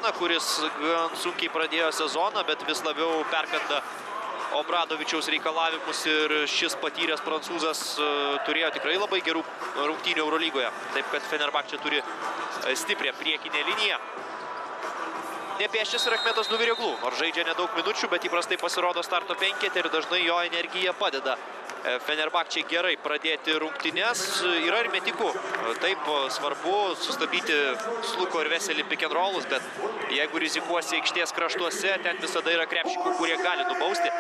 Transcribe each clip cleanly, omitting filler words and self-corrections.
Milaną, kuris gan sunkiai pradėjo sezoną, bet vis labiau perkanda Obradovičiaus reikalavimus ir šis patyręs prancūzas turėjo tikrai labai gerų rungtynių Eurolygoje. Taip kad Fenerbache turi stiprią priekinę liniją. Nepėščias ir Achmetas nuvirė glų, nors žaidžia nedaug minučių, bet įprastai pasirodo starto penkete ir dažnai jo energija padeda Fenerbache gerai pradėti rungtynes. Yra ir metikų. Taip, svarbu sustabdyti Sluko ir Veselį pick and rollus, bet jeigu rizikuosi aikštės kraštuose, ten visada yra krepšikų, kurie gali nubausti.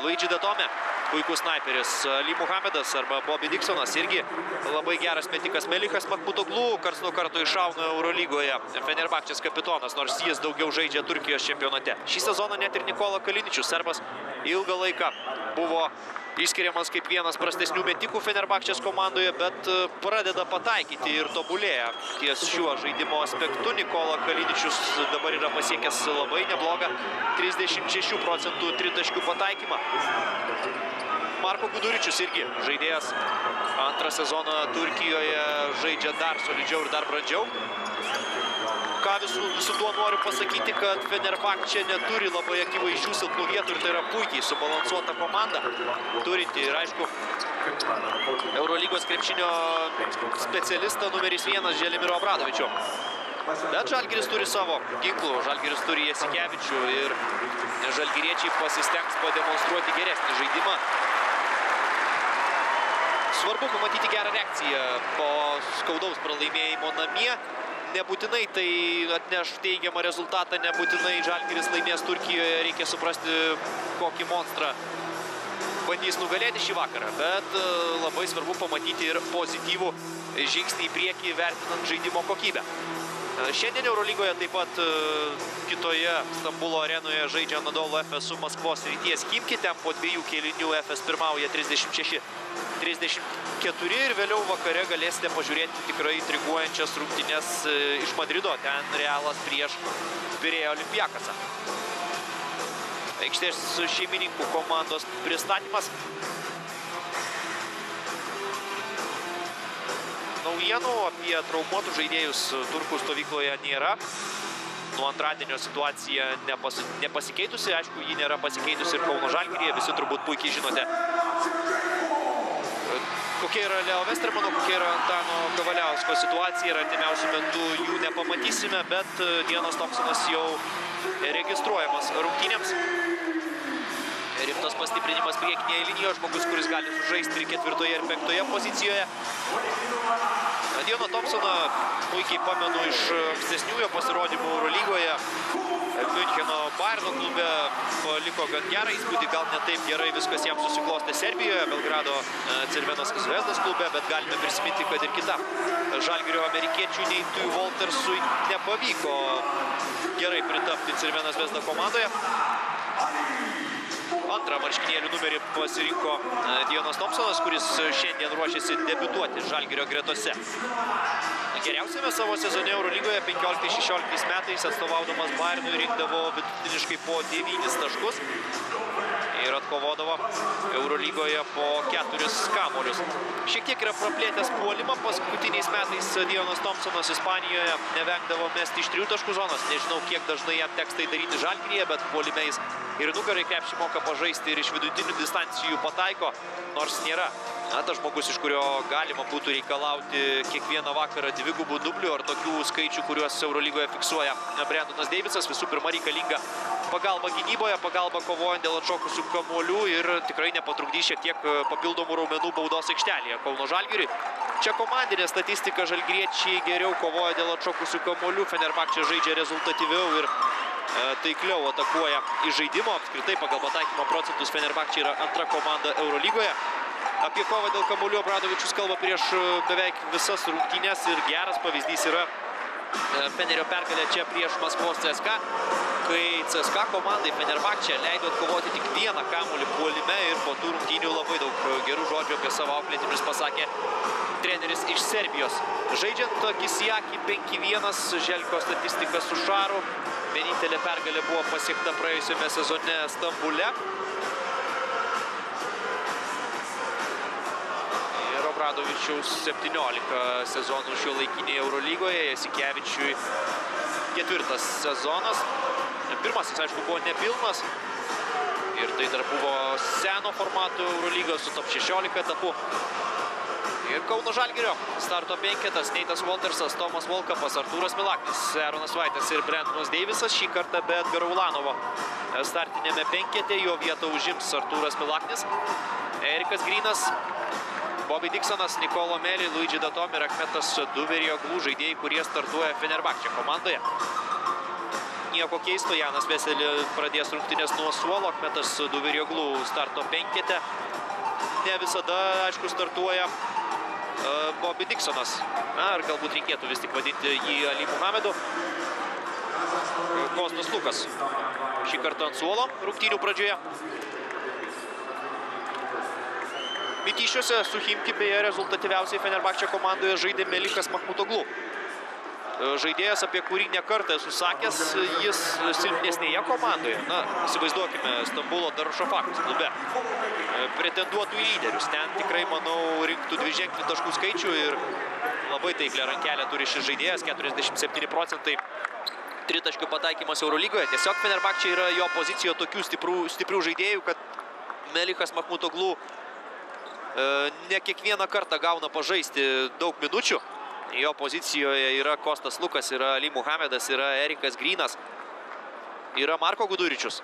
Luigi Datome, puikus snaiperis. Ali Muhamedas arba Bobby Dixonas irgi labai geras metikas. Melichas Makbutoglu karts nuo karto iššauna Eurolygoje. Fenerbachčės kapitonas, nors jis daugiau žaidžia Turkijos čempionate. Šį sezoną net ir Nikola Kaliničius, serbas, ilgą laiką buvo išskiriamas kaip vienas prastesnių metikų Fenerbachčės komandoje, bet pradeda pataikyti ir tobulėja ties šiuo žaidimo aspektu. Nikola Kaliničius dabar yra pasiekęs labai neblogą 36% tritaškių pataikymą. Marko Guduričius irgi žaidėjas antrą sezoną Turkijoje žaidžia dar solidžiau ir dar brandžiau. Ką visų tuo noriu pasakyti, kad Fenerbachčė neturi labai akivaizdžių silpnų vietų ir tai yra puikiai subalansuota komanda turinti ir aišku Eurolygos krepšinio specialistą numeris 1 Želimiro Obradovičio. Bet Žalgiris turi savo ginklų, Žalgiris turi Jasikevičių ir žalgiriečiai pasistengs pademonstruoti geresnį žaidimą. Svarbu pamatyti gerą reakciją po skaudaus pralaimėjimo namie. Nebūtinai tai atneš teigiamą rezultatą, nebūtinai Žalgiris laimės Turkijoje, reikia suprasti, kokį monstrą bandys nugalėti šį vakarą, bet labai svarbu pamatyti ir pozityvų žingsnį į priekį, vertinant žaidimo kokybę. Šiandien Eurolygoje taip pat kitoje Stambulo arenoje žaidžia Anadolu Efes su Maskvos Srities Chimki, ten po 2 kėlinių Efes pirmauja 36-34 ir vėliau vakare galėsite pažiūrėti tikrai intriguojančias rungtynes iš Madrido, ten Realas prieš Pirėjo Olympiakosą. Aikštės šeimininkų komandos pristatymas. Naujienų apie traumuotų žaidėjus turkų stovykloje nėra. Nuo antradienio situacija nepasikeitusi, aišku, ji nėra pasikeitusi ir Kauno Žalgiryje, visi turbūt puikiai žinote, kokia yra Leo Vestermano, kokia yra Antano Kavaliausko situacija ir artimiausiu metu jų nepamatysime, bet Dianas Thompsonas jau registruojamas rungtynėms. Rimtas pastiprinimas priekinėje linijoje, žmogus, kuris gali sužaisti ir 4. ir 5. pozicijoje. Dianą Thompsoną puikiai pamenu iš ankstesniųjų pasirodymų Eurolygoje. Miuncheno Bayerno klube paliko gan gerą įspūdį, gal ne taip gerai viskas jam susiklostė Serbijoje, Belgrado Cervenos Zvezdos klube, bet galime prisiminti, kad ir kitam Žalgirio amerikiečiui Neitui Voltersui nepavyko gerai pritapti Cervenos Zvezda komandoje. Antrą marškinėlių numerį pasirinko Dianas Thompsonas, kuris šiandien ruošiasi debiutuoti Žalgirio gretose. Geriausiame savo sezone Eurolygoje 15-16 metais atstovaudamas Bayernui rinkdavo vidutiniškai po 9 taškus ir atkovodavo Eurolygoje po 4 kamuolius. Šiek tiek yra praplėtęs puolimą, paskutiniais metais Dianas Thompsonas Ispanijoje nevengdavo mesti iš 3 taškų zonos. Nežinau, kiek dažnai jam teks tai daryti Žalgiryje, bet puolime jis ir nugarai krepšį moka pažaisti ir iš vidutinių distancijų pataiko, nors nėra tas žmogus, iš kurio galima būtų reikalauti kiekvieną vakarą dvigubų dublių ar tokių skaičių, kuriuos Eurolygoje fiksuoja Brendonas Deivisas. Visų pirma reikalinga pagalba gynyboje, pagalba kovojant dėl atšokusių kamuolių ir tikrai nepatrukdys šiek tiek papildomų raumenų baudos aikštelėje Kauno Žalgiriui. Čia komandinė statistika, žalgiriečiai geriau kovoja dėl atšokusių kamuolių, Fenerbachčė žaidžia rezultatyviau ir taikliau atakuoja iš žaidimo. Apskritai pagal pataikymo procentus Fenerbachčė yra antra komanda Eurolygoje. Apie kovą dėl kamuolių Obradovičius kalba prieš beveik visas rungtynes ir geras pavyzdys yra Fenerio pergalė čia prieš Maskvos CSKA, kai CSKA komandai Fenerbachčė leido atkovoti tik 1 kamuolį puolime ir po tų rungtynių labai daug gerų žodžių apie savo auklėtinius pasakė treneris iš Serbijos. Žaidžiant akis į akį 5-1 Želko statistika su Šaru. Vienintelė pergalė buvo pasiekta praėjusiame sezone Stambule. Ir Obradovičiaus 17 sezonų šiuolaikinėje Eurolygoje. Jasikevičiui 4. sezonas. Pirmasis, aišku, buvo nepilnas. Ir tai dar buvo seno formato Eurolygos su top 16 etapu. Ir Kauno Žalgirio starto penketas: Neitas Voltersas, Tomas Volkapas, Artūras Milaknis, Aronas Vaitas ir Brendonas Deivisas. Šį kartą be Edgaro Ulanovo startinėme penkete. Jo vietą užims Artūras Milaknis, Erikas Grynas, Bobby Dixonas, Nikolo Meli, Luigi Datom ir Achmetas Duverioglu, žaidėjai, kurie startuoja Fenerbache komandoje. Nieko keisto, Janas Veselį pradės rungtynės nuo suolo, Achmetas Duverioglu starto penkete. Ne visada, aišku, startuoja Bobby Dixonas. Na, ar galbūt reikėtų vis tik vadinti jį Ali Muhamedu. Kostas Lukas šį kartą ant suolo rungtynių pradžioje. Mityšiuose su Chimki beje rezultatyviausiai Fenerbache komandoje žaidė Melikas Mahmutoglu. Žaidėjas, apie kurį ne kartą esu sakęs, jis silpnesnėje komandoje. Na, įsivaizduokime, Stambulo Darušafakos klube pretenduotų į lyderius. Ten tikrai, manau, rinktų dviženklį taškų skaičių ir labai taiklę rankelę turi šis žaidėjas, 47% tritaškių pataikymas Eurolygoje. Tiesiog Fenerbache yra jo pozicijoje tokių stiprių žaidėjų, kad Melikas Mahmutoglu ne kiekvieną kartą gauna pažaisti daug minučių. Jo pozicijoje yra Kostas Lukas, yra Ali Muhamedas, yra Erikas Grynas, yra Marko Guduričius.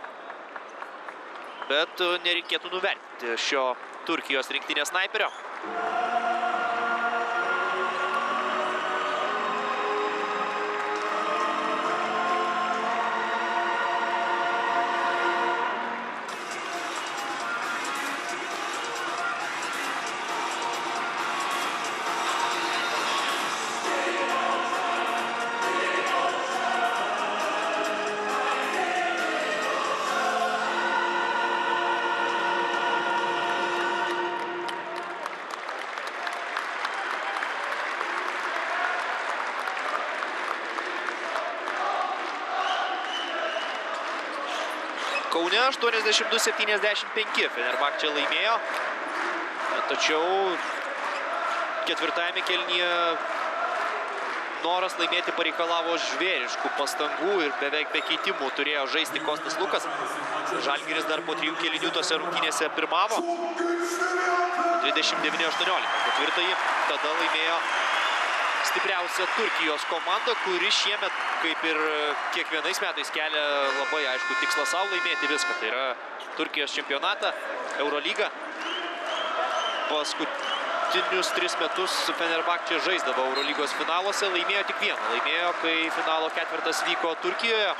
Bet nereikėtų nuvertinti šio Turkijos rinktinės snaiperio. Kaune 82-75 Fenerbache laimėjo, tačiau ketvirtajame kėlinyje noras laimėti pareikalavo žvėriškų pastangų ir beveik be keitimų turėjo žaisti Kostas Lukas. Žalgiris dar po 3 kėlinių tose rungtynėse pirmavo 29-18. Ketvirtąjį tada laimėjo stipriausia Turkijos komanda, kuri šiemet, kaip ir kiekvienais metais, kelia labai aišku tikslą savo laimėti viską. Tai yra Turkijos čempionatą, Eurolygą. Paskutinius 3 metus Fenerbache žaisdavo Eurolygos finaluose, laimėjo tik vieną. Laimėjo, kai finalo ketvirtas vyko Turkijoje.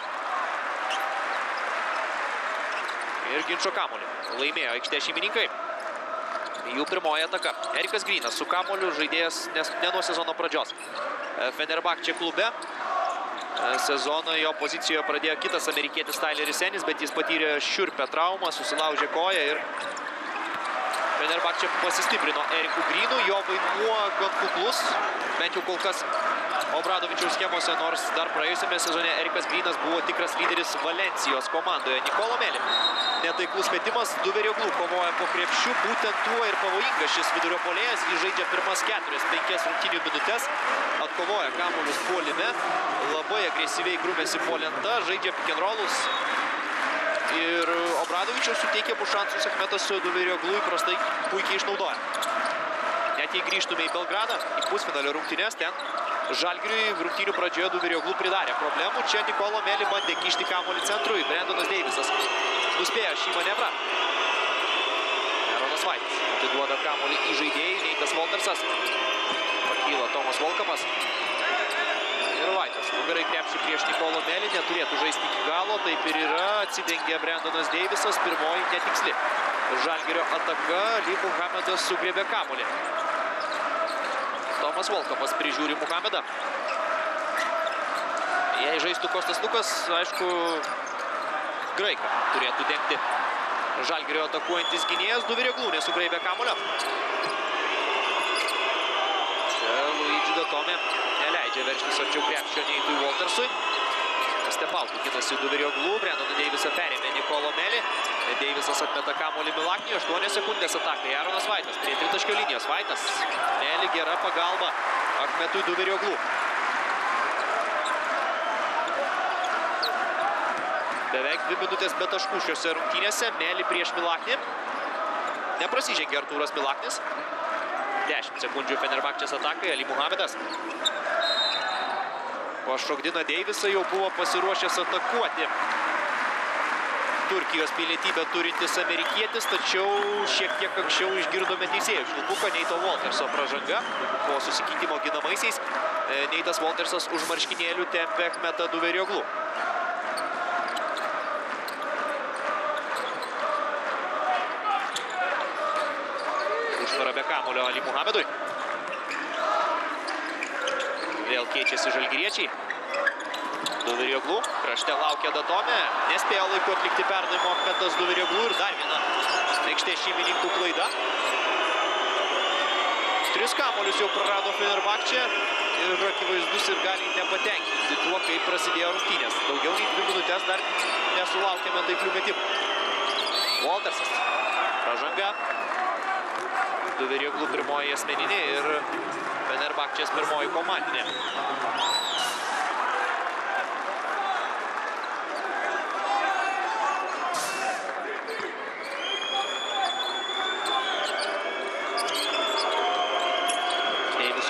Ir ginčio kamuolį laimėjo aikštės šeimininkai. Jų pirmoji ataka. Erikas Grynas su kamuoliu, žaidėjas ne nuo sezono pradžios Fenerbache klube. Sezoną jo pozicijoje pradėjo kitas amerikietis Tyleris Ennis, bet jis patyrė šiurpią traumą, susilaužė koją ir Fenerbache pasistiprino Eriku Grynu. Jo vaidmuo gan kuklus, bent jau kol kas Obradovičiaus schemose, nors dar praėjusiame sezone Erikas Grynas buvo tikras lyderis Valencijos komandoje. Nikolo Meli netaiklus metimas, Duverioglu kovoja po krepšiu, būtent tuo ir pavojingas šis vidurio puolėjas. Jis žaidžia pirmas 4-5 rungtynių minutes, atkovoja kamuolius puolime, labai agresyviai grūmėsi po lenta, žaidžia pick and rollus. Ir Obradovičiaus suteikiamų šansus Achmetas Duverioglu įprastai puikiai išnaudoja. Net jei grįžtume į Belgradą, į pusfinalio rungtynes, ten Žalgiriui rungtynių pradžioje Duverioglu pridarė problemų. Čia Nikolo Meli bandė kišti kamuolį centrui. Brendonas Deivisas nuspėjo šį manevrą. Aronas Vaitas atiduoda kamuolį į žaidėjai. Neitas Voltersas. Pakyla Tomas Volkapas. Ir Vaitas nugarai krepšį prieš Nikolo Meli. Neturėtų žaisti iki galo. Taip ir yra. Atsidengė Brendonas Deivisas. Pirmoji netiksli. Žalgirio ataka. Ali Muhamedas sugriebė kamuolį. Tomas Volkapas prižiūri Muhamedą. Jei žaistų Kostas Lukas, aišku, graiką turėtų dengti Žalgirio atakuojantis gynėjas. Duverioglu nesugraibė kamuolio. Čia Luigi Datome neleidžia veržtis arčiau krepšio Neitui Voltersui. Stepautų ginasi Duverioglu, Brendoną Deivisą perėmė Nikolo Meli. Deivisas atmeta kamuolį Milakniui, 8 sekundės atakai. Aronas Vaitas prie tritaškio linijos. Vaitas, Meli, gera pagalba Achmetui Duverioglu. Beveik 2 minutės be taškų šiuose rungtynėse. Mėly prieš Milaknį. Neprasižengė Artūras Milaknis. 10 sekundžių Fenerbachčės atakai. Ali Muhamedas. Pašokdina Deivisą, jau buvo pasiruošęs atakuoti Turkijos pilietybę turintis amerikietis, tačiau šiek tiek anksčiau išgirdome teisėjų švilpuką. Neito Walterso pražanga po susikeitimo ginamaisiais. Neitas Waltersas už marškinėlių tempė Achmetą Duverioglu. Užtvara be kamulio Ali Muhamedui. Vėl keičiasi žalgiriečiai. Duverioglu, krašte laukia Datomė, nespėjo laiku atlikti perdavimo Achmetas Duverioglu ir dar viena aikštės šeimininkų klaida. 3 kamuolius jau prarado Fenerbachčė ir akivaizdus ir gali nepatenkinti tuo, kaip prasidėjo rungtynės. Daugiau nei 2 minutės dar nesulaukėme taiklių metimų. Waltersas, pražanga. Duverioglu pirmoji asmeninė ir Fenerbachčės pirmoji komandinė.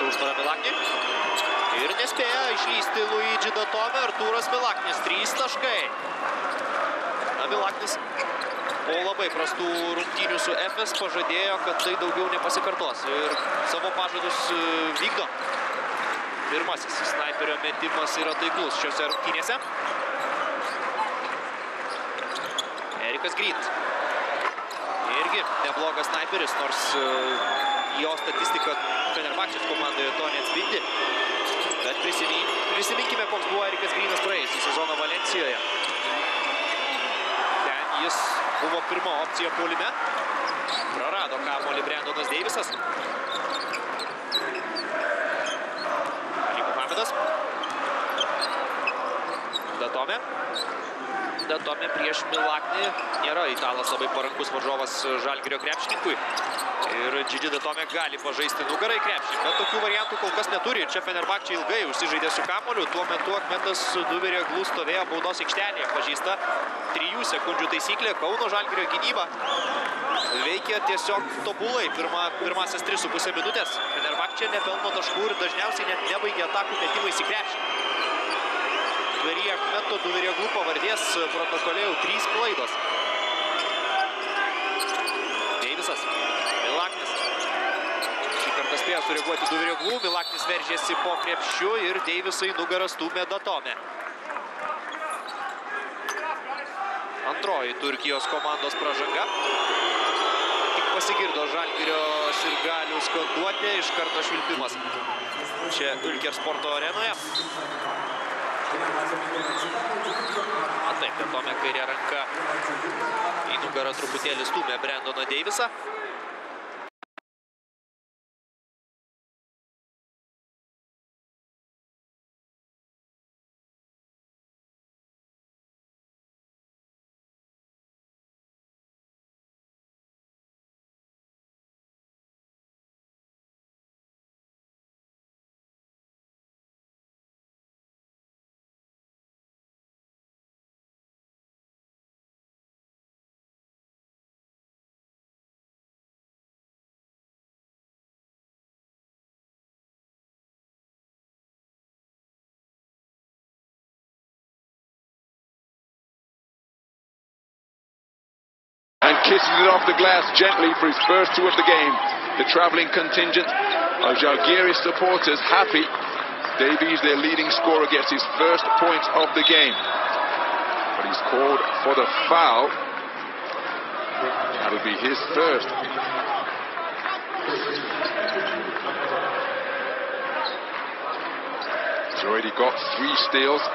Užtvara Milaknį. Ir nespėja išlysti Luigi Datomė, Artūras Milaknis. 3 taškai. Na, Milaknis po labai prastų rungtynių su Efes pažadėjo, kad tai daugiau nepasikartos. Ir savo pažadus vykdo. Pirmasis snaiperio metimas yra taiklus šiuose rungtynėse. Erikas Grynas. Irgi neblogas snaiperis, nors jo statistika Fenerbachčės komandoje to neatspindi. Bet prisiminkime, koks buvo Erikas Grynas praėjusį sezoną Valencijoje. Ten jis buvo pirma opcija puolime. Prarado kamuolį Brendonas Deivisas. Ali Muhamedas. Datomė. Datomė prieš Milaknį. Nėra italas labai parankus varžovas Žalgirio krepšininkui. Ir Džidži Datomė gali pažaisti nugarą į krepšį, bet tokių variantų kol kas neturi. Ir čia Fenerbachčė ilgai užsižaidė su kamuoliu. Tuo metu Achmetas Duverioglu stovėjo baudos aikštelėje. Pažįsta 3 sekundžių taisyklė. Kauno Žalgirio gynyba veikia tiesiog tobulai. Pirmasias 3,5 minutės. Fenerbachčė nepelno taškų ir dažniausiai net nebaigia atakų metimais į krepšį. Tveryje Achmeto Duverioglu pavardės protokole jau 3 klaidos. Deivisas. Milaknis. Šį kartą spėjo sureaguoti Duverioglu. Milaknis veržėsi po krepšiu ir Deivisai nugarą stūmė Datomė. Antroji Turkijos komandos pražanga. Tik pasigirdo Žalgirio sirgalių skanduotė, iš karto švilpimas. Čia Ülker sporto arenoje. Na taip, Datomė kairė ranka į nugarą truputėlį stūmė Brendoną Deivisą. And kisses it off the glass gently for his first 2 of the game. The travelling contingent of Zalgiris supporters happy. Davies, their leading scorer, gets his first points of the game. But he's called for the foul. That'll be his first. He's already got 3 steals.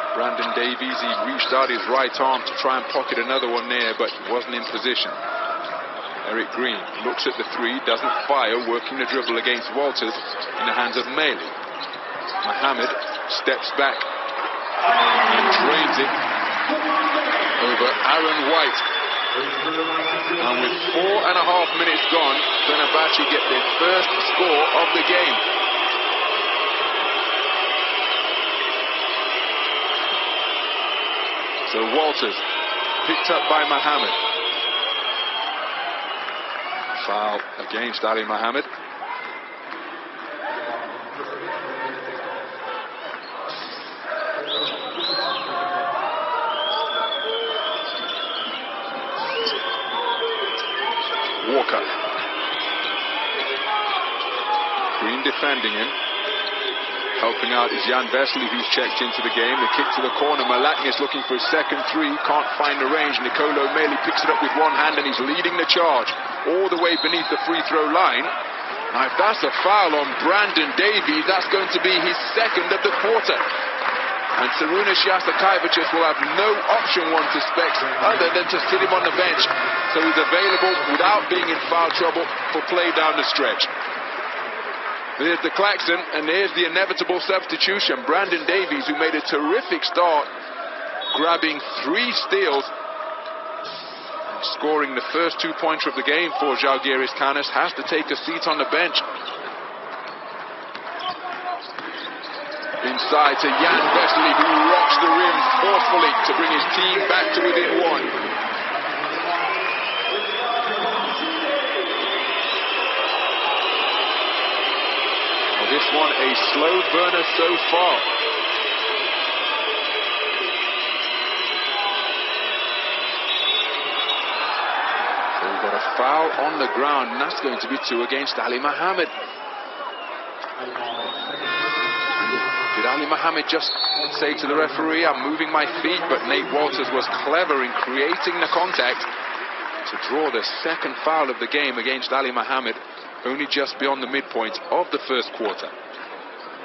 Brandon Davies, he reached out his right arm to try and pocket another one there, but wasn't in position. Eric Green looks at the 3, doesn't fire, working the dribble against Walters in the hands of Meili. Mohamed steps back and drains it over Aaron White. And with 4.5 minutes gone, Fenerbahce get their first score of the game. So Walters, picked up by Mohammed. Foul against Ali Mohammed. Walker. Green defending him. Helping out is Jan Vesely, who's checked into the game. The kick to the corner. Malaknis looking for his second three. Can't find the range. Nicolo Meli picks it up with one hand and he's leading the charge all the way beneath the free throw line. Now, if that's a foul on Brandon Davies, that's going to be his second of the quarter. And Sarunas Jasakaivičius will have no option, one suspects, other than to sit him on the bench. So he's available without being in foul trouble for play down the stretch. There's the klaxon, and there's the inevitable substitution. Brandon Davies, who made a terrific start, grabbing 3 steals, scoring the first 2-pointer of the game for Zalgiris Kaunas, has to take a seat on the bench. Inside to Jan Vesely, who rocks the rim forcefully to bring his team back to within 1. This one a slow burner so far. So we've got a foul on the ground, and that's going to be 2 against Ali Mohammed. Did Ali Mohammed just say to the referee, I'm moving my feet? But Nate Walters was clever in creating the contact to draw the second foul of the game against Ali Mohammed, only just beyond the midpoint of the first quarter.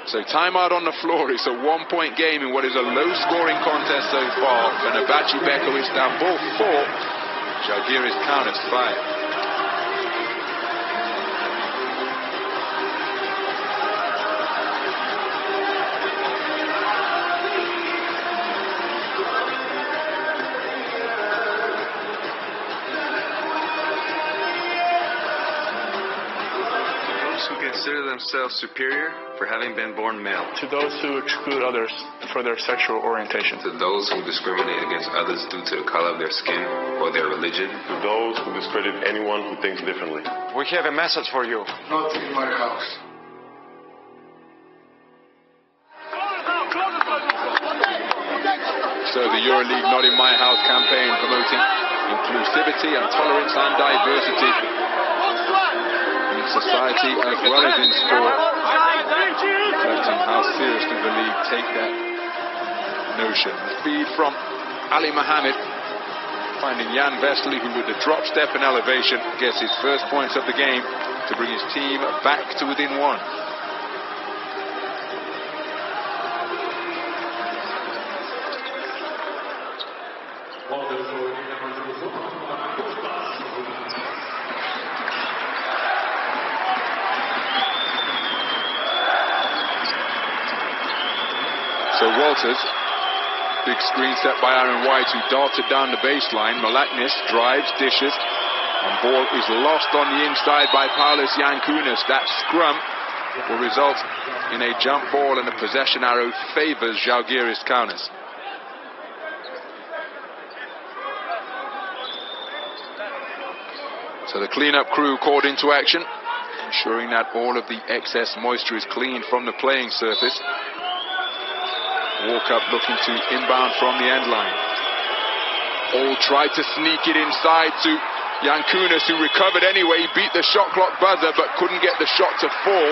So timeout on the floor. It's a 1-point game in what is a low-scoring contest so far. Fenerbache Beko Istanbul 4, Zalgiris Kaunas 5. Consider themselves superior for having been born male. To those who exclude others for their sexual orientation. To those who discriminate against others due to the color of their skin or their religion. To those who discredit anyone who thinks differently. We have a message for you. Not in my house. So the EuroLeague Not in My House campaign promoting inclusivity and tolerance and diversity in society as well as in sport, reflecting how seriously the league take that notion. The feed from Ali Mohammed, finding Jan Vesely, who with the drop step and elevation gets his first points of the game to bring his team back to within 1. So Walters, big screen set by Aaron White, who darted down the baseline. Malaknis drives, dishes, and ball is lost on the inside by Paulus Yankunas. That scrum will result in a jump ball, and the possession arrow favors Zalgiris Kaunas. So the cleanup crew called into action, ensuring that all of the excess moisture is cleaned from the playing surface. Walk up looking to inbound from the end line. All tried to sneak it inside to Yankunas, who recovered anyway. He beat the shot clock buzzer but couldn't get the shot to fall.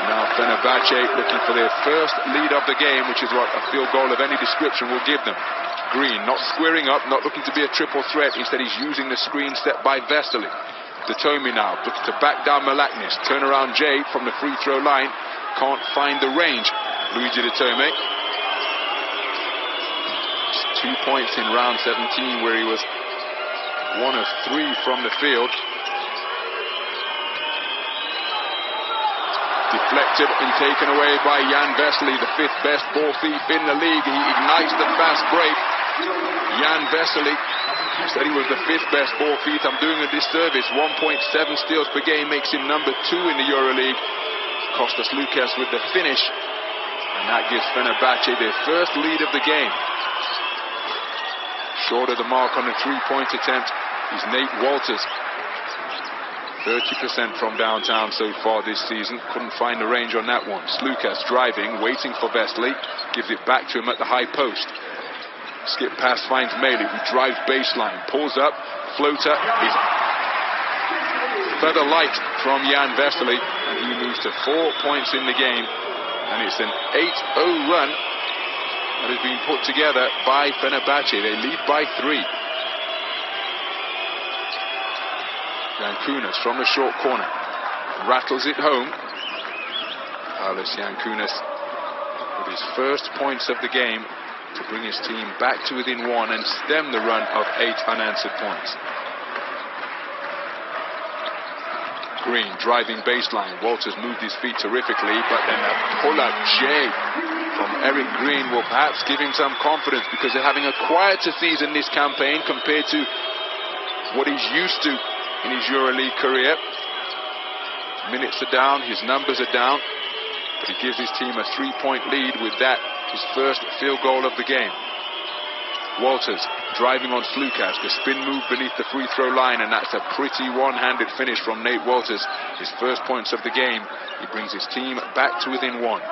Now Fenerbahce looking for their first lead of the game, which is what a field goal of any description will give them. Green not squaring up, not looking to be a triple threat. Instead he's using the screen set by Vesely. Detomi now looking to back down Malaknis. Turnaround Jay from the free throw line. Can't find the range. Luigi Detomi. Just 2 points in round 17, where he was 1 of 3 from the field. Deflected and taken away by Jan Vesely, the 5th best ball thief in the league. He ignites the fast break. Jan Vesely said he was the 5th best ball thief. I'm doing a disservice. 1.7 steals per game makes him number 2 in the EuroLeague. Kostas Lukas with the finish, and that gives Fenerbahce their first lead of the game. Short of the mark on the three-point attempt is Nate Walters. 30% from downtown so far this season. Couldn't find the range on that one. Slukas driving, waiting for Vesely. Gives it back to him at the high post. Skip pass finds Meili, who drives baseline. Pulls up, floater is feather light from Jan Vesely, and he moves to 4 points in the game. And it's an 8-0 run that has been put together by Fenerbahce. They lead by 3. Yankunas from the short corner rattles it home. Carlos Yankunas with his first points of the game to bring his team back to within 1 and stem the run of 8 unanswered points. Green driving baseline. Walters moved his feet terrifically, but then a pull-up J from Eric Green will perhaps give him some confidence, because they're having a quieter season this campaign compared to what he's used to in his EuroLeague career. Minutes are down, his numbers are down, but he gives his team a 3-point lead with that, his first field goal of the game. Walters driving on Slukas, the spin move beneath the free throw line, and that's a pretty one-handed finish from Nate Walters. His first points of the game. He brings his team back to within 1.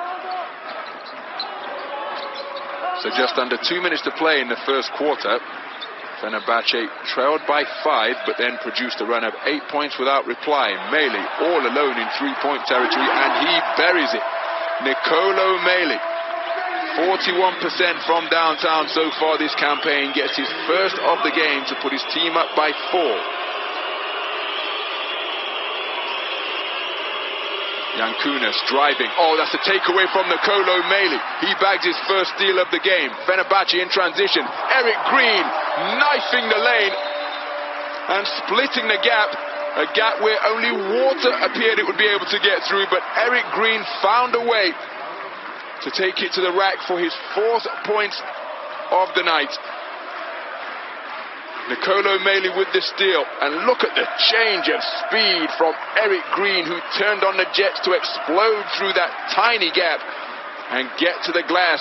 So just under 2 minutes to play in the first quarter. Fenerbahce trailed by 5, but then produced a run of 8 points without reply. Meili all alone in 3-point territory, and he buries it. Nicolo Meili, 41% from downtown so far this campaign, gets his first of the game to put his team up by 4. Yankunas driving. Oh, that's a takeaway from Nicolo Meili. He bags his first steal of the game. Fenerbahce in transition. Eric Green knifing the lane and splitting the gap. A gap where only water appeared it would be able to get through, but Eric Green found a way to take it to the rack for his 4th point of the night. Nicolo Meili with the steal, and look at the change of speed from Eric Green, who turned on the jets to explode through that tiny gap and get to the glass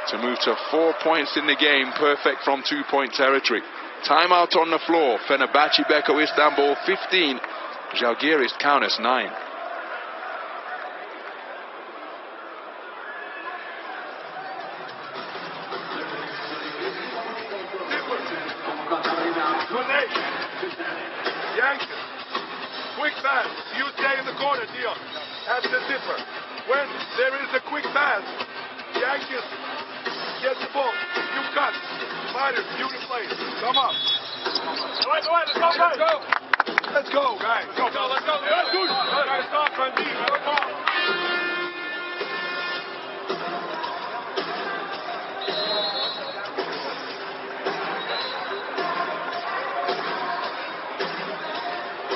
to move to 4 points in the game, perfect from 2-point territory. Timeout on the floor. Fenerbahce Beko Istanbul 15, Zalgiris Kaunas 9. Quick pass. You stay in the corner, Dion. That's the zipper. When there is a quick pass, Yankees get the ball. You cut. Fighters, beautiful play. Come up. Let's go. Let's go, guys. Let's go. Let's go. Let's go. Guys, stop on D. Let's go.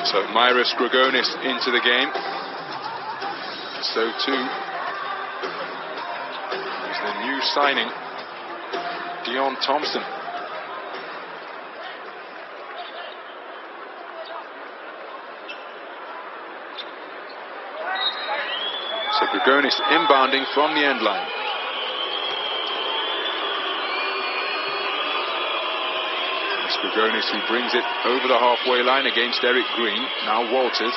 So Myris Grigonis into the game. So too is the new signing, Dion Thompson. So Grigonis inbounding from the end line. Grigonis, who brings it over the halfway line against Eric Green. Now Walters.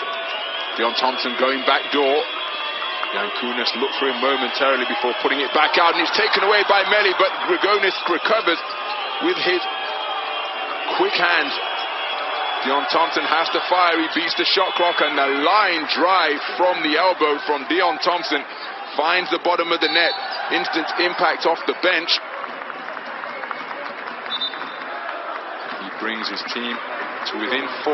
Dion Thompson going back door. Yankunas looked for him momentarily before putting it back out, and it's taken away by Meili, but Grigonis recovers with his quick hands. Dion Thompson has to fire. He beats the shot clock, and the line drive from the elbow from Dion Thompson finds the bottom of the net. Instant impact off the bench. Brings his team to within 4.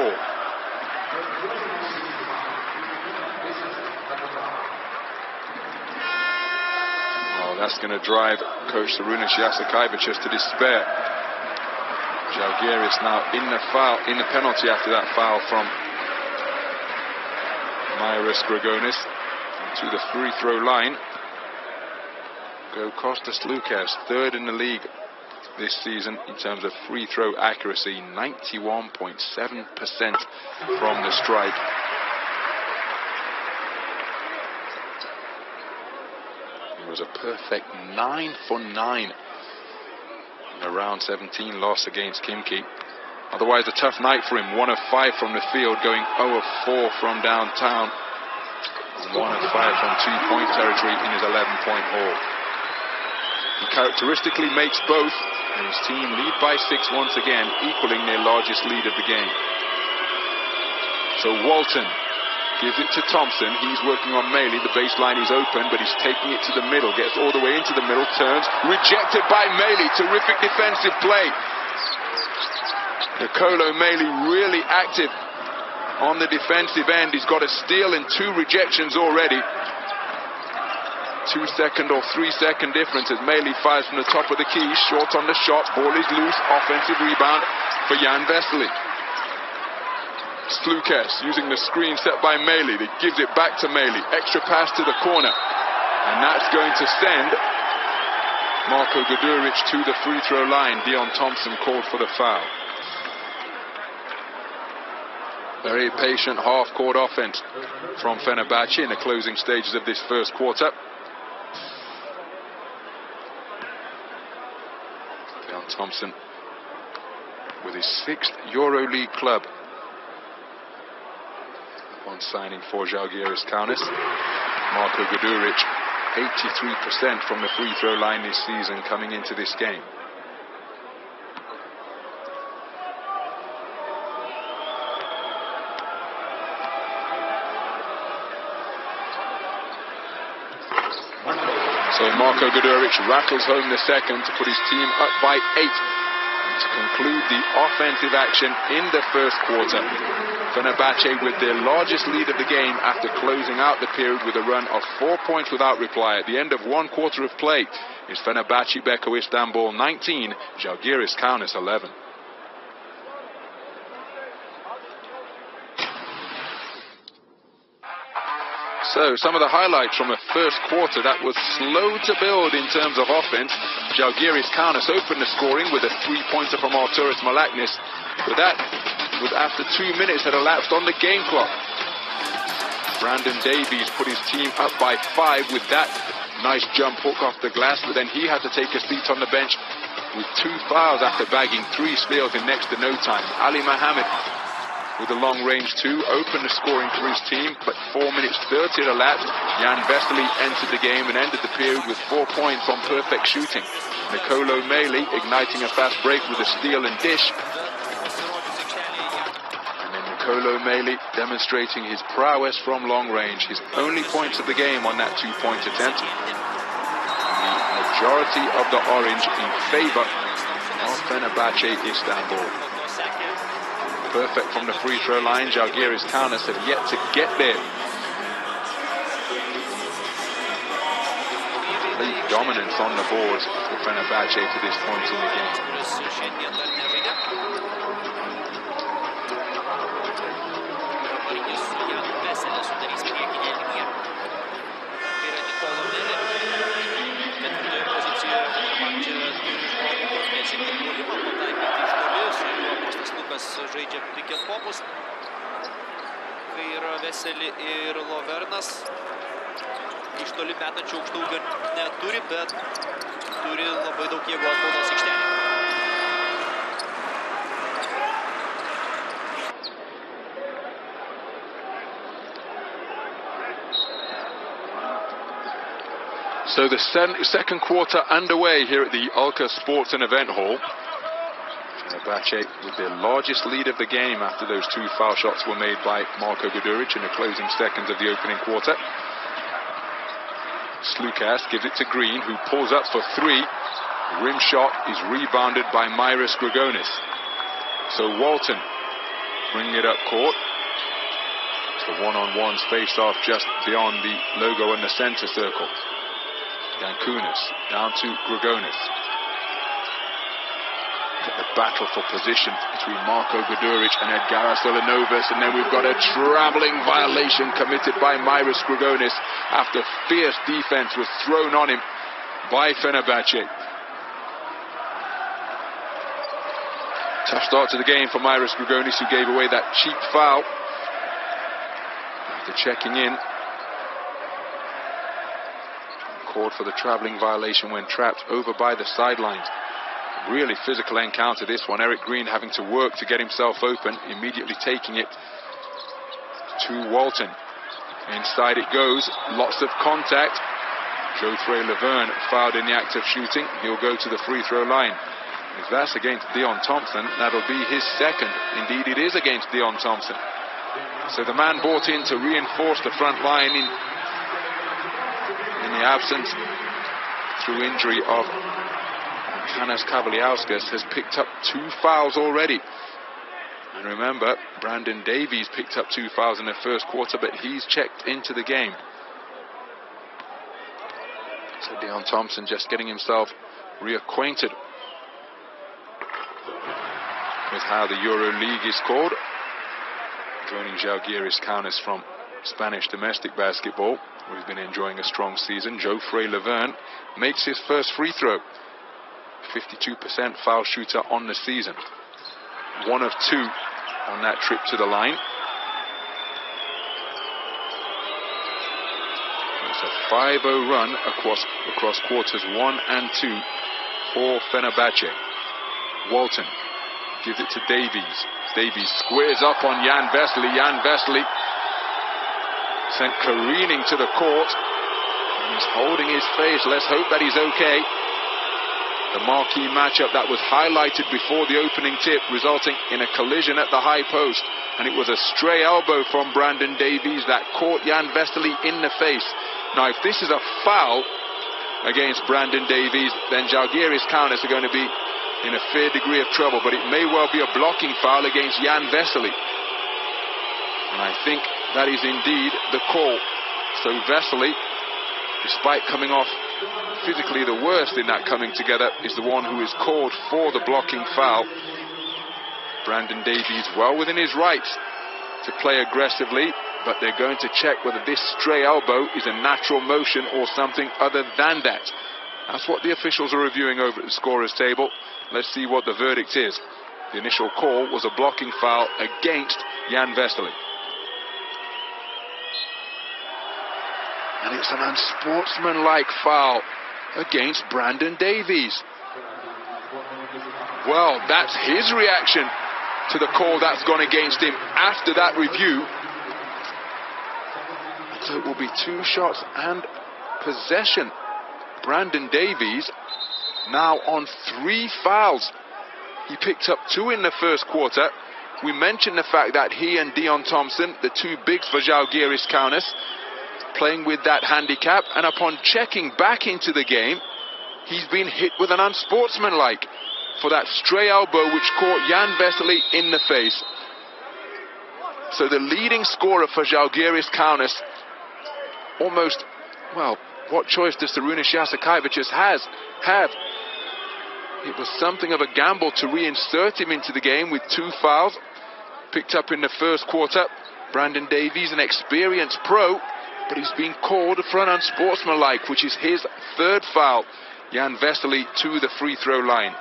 Oh, that's going to drive coach Sarunas Jasikevičius to despair. Zalgiris now in the penalty after that foul from Myris Grigonis to the free throw line. Go Kostas Lukas, 3rd in the league this season in terms of free throw accuracy, 91.7% from the stripe. It was a perfect 9 for 9 in a round 17 loss against Khimki. Otherwise, a tough night for him. 1 of 5 from the field, going 0 of 4 from downtown. 1 of 5 from 2-point territory in his 11-point haul. He characteristically makes both, and his team lead by 6 once again, equaling their largest lead of the game. So Walton gives it to Thompson. He's working on Maley. The baseline is open, but he's taking it to the middle. Gets all the way into the middle, turns. Rejected by Maley. Terrific defensive play. Nicolo Maley really active on the defensive end. He's got a steal and 2 rejections already. 2-second or 3-second difference as Maley fires from the top of the key. Short on the shot. Ball is loose. Offensive rebound for Jan Vesely. Slukas using the screen set by Maley. That gives it back to Maley. Extra pass to the corner. And that's going to send Marko Guduric to the free throw line. Dion Thompson called for the foul. Very patient half-court offense from Fenerbahce in the closing stages of this first quarter. Dion Thompson with his 6th EuroLeague club. On signing for Zalgiris Kaunas. Marko Guduric, 83% from the free throw line this season coming into this game. So Marko Guduric rattles home the second to put his team up by 8 to conclude the offensive action in the first quarter. Fenerbahce with their largest lead of the game after closing out the period with a run of 4 points without reply. At the end of 1 quarter of play is Fenerbahce Beko Istanbul 19, Zalgiris Kaunas 11. So some of the highlights from the first quarter. That was slow to build in terms of offense. Zalgiris Kaunas opened the scoring with a 3-pointer from Arturas Malaknis, but that was after 2 minutes had elapsed on the game clock. Brandon Davies put his team up by 5 with that nice jump hook off the glass, but then he had to take a seat on the bench with 2 fouls after bagging 3 steals in next to no time. Ali Mohammed with a long-range 2 opened the scoring for his team, but 4 minutes 30 had elapsed. Jan Vesely entered the game and ended the period with 4 points on perfect shooting. Nicolo Maley igniting a fast break with a steal and dish. Nicolo Maley demonstrating his prowess from long range. His only points of the game on that 2-point attempt. The majority of the orange in favour of Fenerbahce Istanbul. Perfect from the free throw line. Zalgiris Kaunas have yet to get there. Complete dominance on the boards for Fenerbahce to this point in the game. Žaidžia pick and popus, kai yra Vesely ir Lovernas. Iš toli metančių aukštų ūgio neturi, bet turi labai daug jėgų ant baudos aikštelėje. So the second quarter underway here at the Alka Sports and Event Hall. Fenerbahce with their largest lead of the game after those 2 foul shots were made by Marko Guduric in the closing seconds of the opening quarter. Slukas gives it to Green, who pulls up for 3. Rim shot is rebounded by Myris Grigonis. So Walton bringing it up court. It's the one-on-one faced off just beyond the logo in the center circle. Yankunas down to Grigonis. The battle for position between Marko Guduric and Edgaras Ulanovas, and then we've got a traveling violation committed by Myris Grigonis after fierce defense was thrown on him by Fenerbahce. Tough start to the game for Myris Grigonis, who gave away that cheap foul after checking in. called for the travelling violation when trapped over by the sidelines. Really physical encounter, this one. Eric Green having to work to get himself open, immediately taking it to Walton. Inside it goes, lots of contact. Geoffrey Laverne fouled in the act of shooting. He'll go to the free throw line. If that's against Dion Thompson, that'll be his second. Indeed, it is against Dion Thompson. So the man brought in to reinforce the front line in the absence through injury of Hannes Kavaliauskas has picked up 2 fouls already. And remember, Brandon Davies picked up 2 fouls in the first quarter, but he's checked into the game. So Dion Thompson just getting himself reacquainted with how the Euro League is called. Joining Zalgiris Kaunas from Spanish domestic basketball, who's been enjoying a strong season. Geoffrey Laverne makes his first free throw. 52% foul shooter on the season. 1 of 2 on that trip to the line. It's a 5-0 run across quarters 1 and 2 for Fenerbache. Walton gives it to Davies. Davies squares up on Jan Vesely. Jan Vesely sent careening to the court. And he's holding his face. Let's hope that he's okay. The marquee matchup that was highlighted before the opening tip, resulting in a collision at the high post. And it was a stray elbow from Brandon Davies that caught Jan Vesely in the face. Now, if this is a foul against Brandon Davies, then Zalgiris Kaunas are going to be in a fair degree of trouble. But it may well be a blocking foul against Jan Vesely. And I think that is indeed the call. So Vesely, despite coming off physically the worst in that coming together, is the one who is called for the blocking foul. Brandon Davies well within his rights to play aggressively, but they're going to check whether this stray elbow is a natural motion or something other than that. That's what the officials are reviewing over at the scorer's table. Let's see what the verdict is. The initial call was a blocking foul against Jan Vesely. And it's an unsportsmanlike foul against Brandon Davies. Well, that's his reaction to the call that's gone against him after that review. So it will be 2 shots and possession. Brandon Davies now on 3 fouls. He picked up 2 in the first quarter. We mentioned the fact that he and Dion Thompson, the 2 bigs for Zalgiris Kaunas, playing with that handicap, and upon checking back into the game, he's been hit with an unsportsmanlike for that stray elbow which caught Jan Vesely in the face. So the leading scorer for Zalgiris Kaunas, almost, well, what choice does Sarunas Jasikevičius have? It was something of a gamble to reinsert him into the game with 2 fouls picked up in the first quarter. Brandon Davies, an experienced pro, but he's been called for an unsportsmanlike, which is his 3rd foul. Jan Vesely to the free throw line.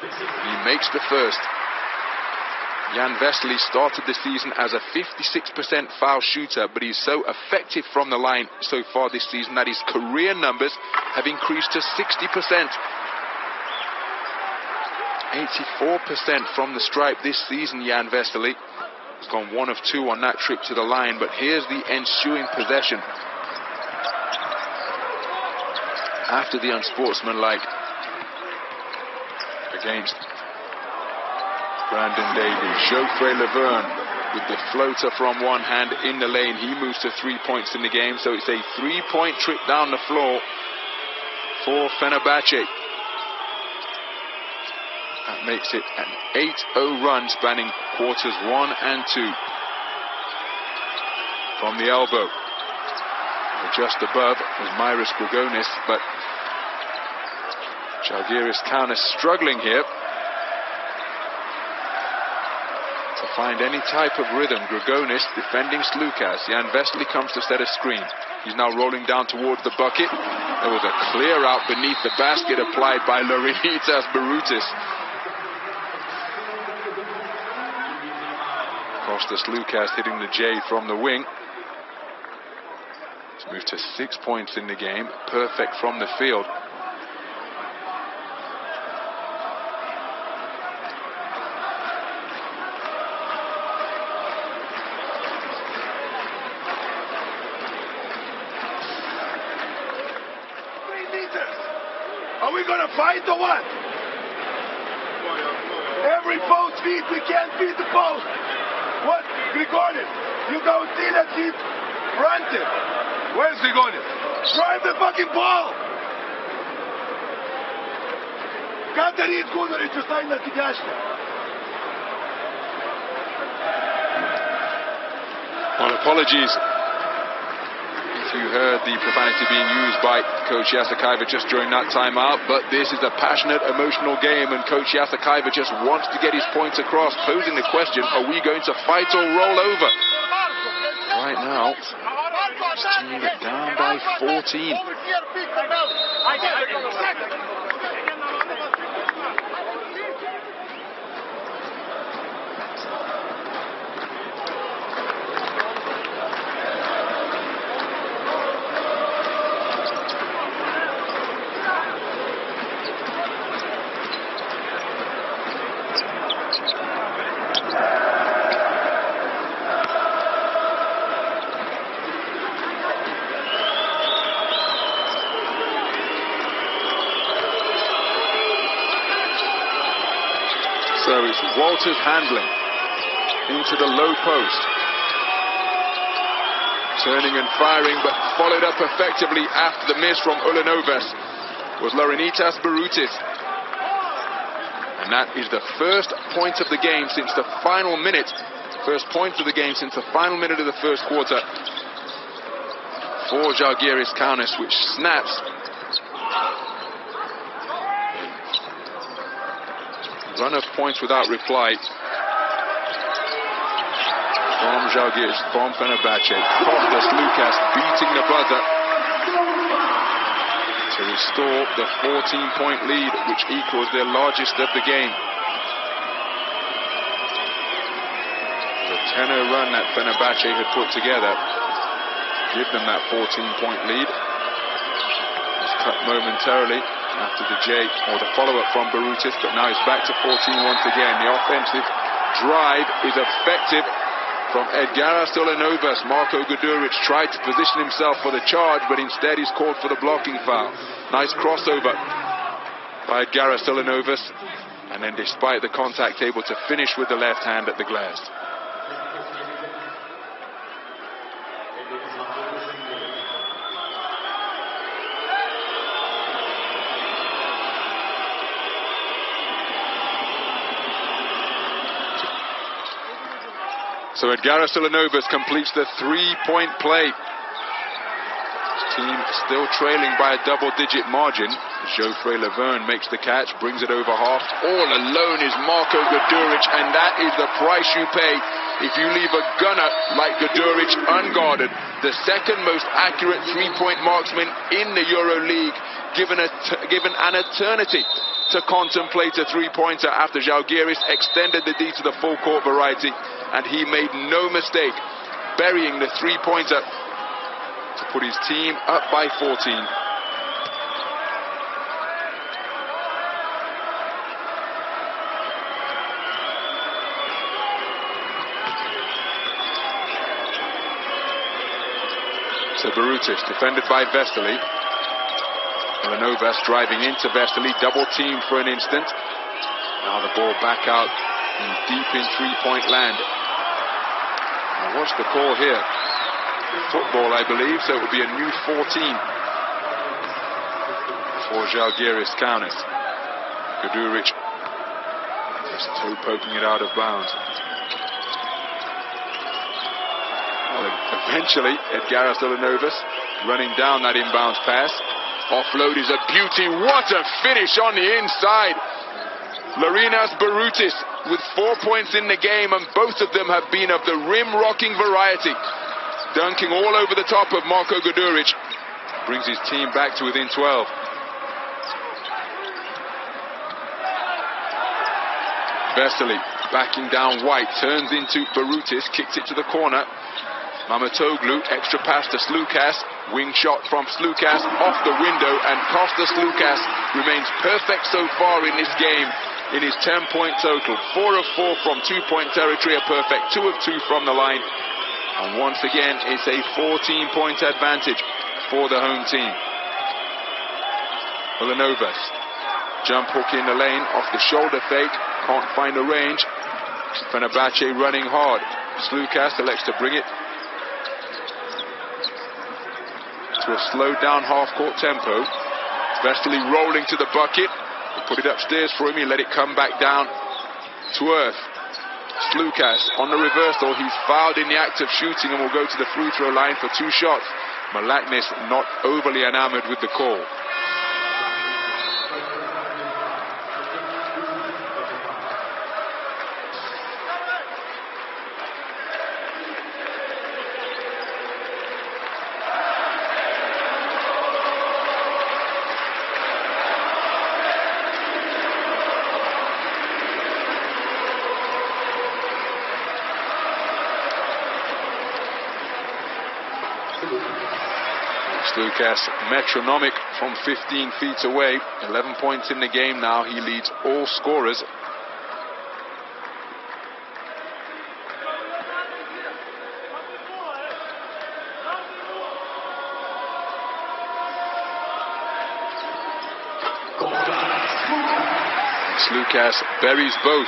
He makes the first. Jan Vesely started the season as a 56% foul shooter, but he's so effective from the line so far this season that his career numbers have increased to 60%. 84% from the stripe this season, Jan Vesely. He's gone 1 of 2 on that trip to the line, but here's the ensuing possession. After the unsportsmanlike against Brandon Davies, Geoffrey Laverne with the floater from one hand in the lane. He moves to 3 points in the game, so it's a 3-point trip down the floor for Fenerbahce. That makes it an 8-0 run spanning quarters 1 and 2. From the elbow, just above was Myris Grigonis, but Zalgiris Kaunas struggling here to find any type of rhythm. Grigonis defending Slukas. Jan Vesely comes to set a screen. He's now rolling down towards the bucket. There was a clear out beneath the basket applied by Lauritas Barutis. Kostas Lukas hitting the J from the wing. Moved to 6 points in the game, perfect from the field. Are we gonna fight or what? Every post feed, we can't beat the post. What? Grigonis, you go see that he's ranting. Where's Grigonis? Drive the fucking ball! Катарит Гунарич, стань на сидящего. Well, apologies if you heard the profanity being used by Coach Yasekaiva just during that timeout, but this is a passionate, emotional game, and Coach Yasekaiva just wants to get his points across, posing the question, are we going to fight or roll over? Right now, his team down by 14. So it's Walters handling into the low post. Turning and firing, but followed up effectively after the miss from Ulanovas was Laurenitas Barutis. And that is the first point of the game since the final minute. First point of the game since the final minute of the first quarter for Zalgiris Kaunas, which snaps run of points without reply from Zalgiris, from Fenerbache. Kostas Lukas beating the buzzer to restore the 14-point lead, which equals their largest of the game. The 10-0 run that Fenerbahce had put together give them that 14-point lead. It's cut momentarily after the the follow-up from Barutis, but now he's back to 14 once again. The offensive drive is effective from Edgaras Ulanovas. Marko Guduric tried to position himself for the charge, but instead he's called for the blocking foul. Nice crossover by Edgaras Ulanovas, and then despite the contact, able to finish with the left hand at the glass. So Edgaras Ulanovas completes the three-point play. His team still trailing by a double-digit margin. Geoffrey Laverne makes the catch, brings it over half. All alone is Marko Guduric, and that is the price you pay if you leave a gunner like Guduric unguarded. The second most accurate three-point marksman in the EuroLeague, given an eternity to contemplate a three-pointer after Zalgiris extended the D to the full-court variety. And he made no mistake, burying the three-pointer to put his team up by 14. So Barutis, defended by Vesely. Ulanovas driving into Vesely, double team for an instant. Now the ball back out deep in three-point land. Now what's the call here? Football, I believe, so it will be a new 14 for Zalgiris Kaunas. Guduric just toe poking it out of bounds. Well, eventually, Edgaras Ulanovas running down that inbounds pass. Offload is a beauty. What a finish on the inside. Laurinas Barutis with 4 points in the game, and both of them have been of the rim-rocking variety. Dunking all over the top of Marko Guduric. Brings his team back to within 12. Vesely backing down White, turns into Barutis, kicks it to the corner. Mamatoglu, extra pass to Slukas, wing shot from Slukas, off the window, and Kostas Slukas remains perfect so far in this game in his 10-point total. 4 of 4 from 2-point territory, a perfect 2 of 2 from the line. And once again, it's a 14-point advantage for the home team. Villanovas, jump hook in the lane, off the shoulder fake, can't find the range. Fenerbahce running hard. Slukas elects to bring it to a slowed down half-court tempo. Vesely rolling to the bucket. He put it upstairs for him, he let it come back down to earth. Slukas on the reversal, he's fouled in the act of shooting and will go to the free throw line for 2 shots. Malaknis not overly enamored with the call. Slukas metronomic from 15 feet away. 11 points in the game now. He leads all scorers. Slukas buries both.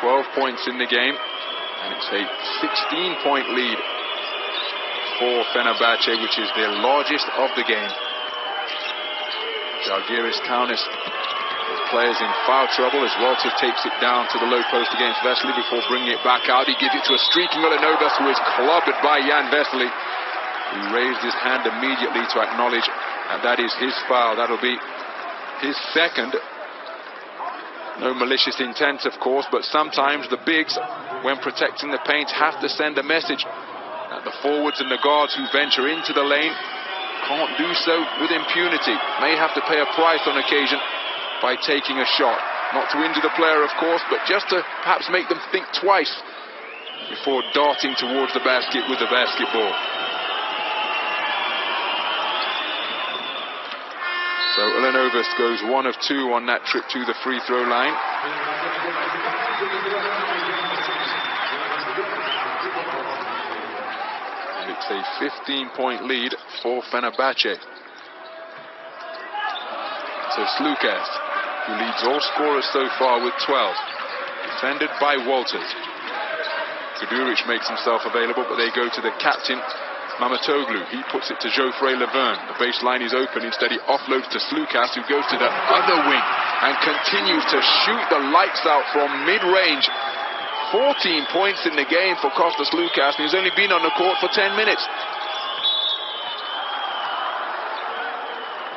12 points in the game, and it's a 16-point lead for Fenerbahce, which is their largest of the game. Zalgiris counters with players in foul trouble as Walter takes it down to the low post against Vesely before bringing it back out. He gives it to a streaking Villanovas, who is clubbed by Jan Vesely. He raised his hand immediately to acknowledge that is his foul. That'll be his second. No malicious intent, of course, but sometimes the bigs, when protecting the paint, have to send a message that the forwards and the guards who venture into the lane can't do so with impunity. May have to pay a price on occasion by taking a shot. Not to injure the player, of course, but just to perhaps make them think twice before darting towards the basket with the basketball. So Villanovas goes 1 of 2 on that trip to the free throw line. And it's a 15-point lead for Fenerbahce. So Slukas, who leads all scorers so far with 12, defended by Walters. Guduric makes himself available, but they go to the captain, Mamatoglu. He puts it to Geoffrey Laverne. The baseline is open. Instead, he offloads to Slukas, who goes to the other wing and continues to shoot the lights out from mid-range. 14 points in the game for Kostas Slukas, and he's only been on the court for 10 minutes.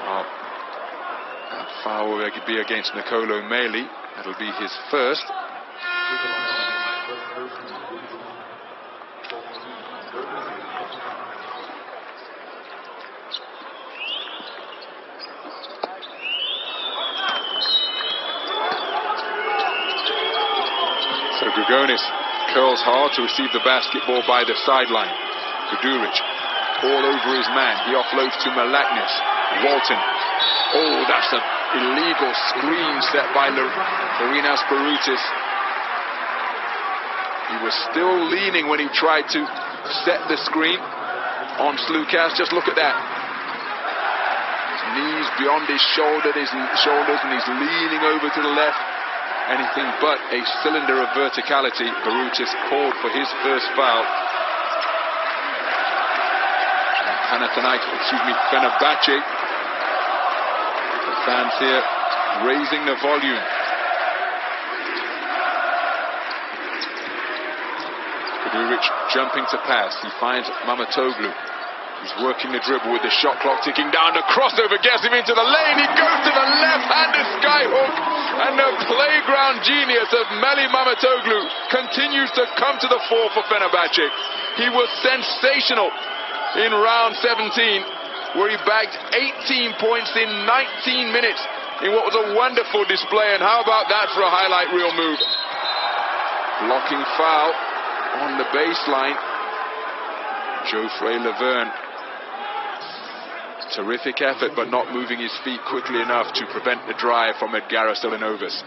Well, that foul will be against Nicolo Meli. That'll be his first. So Grigonis curls hard to receive the basketball by the sideline. Guduric all over his man. He offloads to Malaknis. Walton. Oh, that's an illegal screen set by Farinas Barutis. He was still leaning when he tried to set the screen on Slukas. Just look at that. His knees beyond his shoulders, and he's leaning over to the left. Anything but a cylinder of verticality. Barutis called for his first foul. Fenerbahce. The fans here raising the volume. Guduric jumping to pass. He finds Mamatoglu. He's working the dribble with the shot clock ticking down. The crossover gets him into the lane. He goes to the left-handed skyhook. And the playground genius of Meli Mamatoglu continues to come to the fore for Fenerbahce. He was sensational in round 17, where he bagged 18 points in 19 minutes in what was a wonderful display. And how about that for a highlight reel move? Blocking foul on the baseline. Geoffrey Laverne. Terrific effort, but not moving his feet quickly enough to prevent the drive from Edgaras Ilinovas.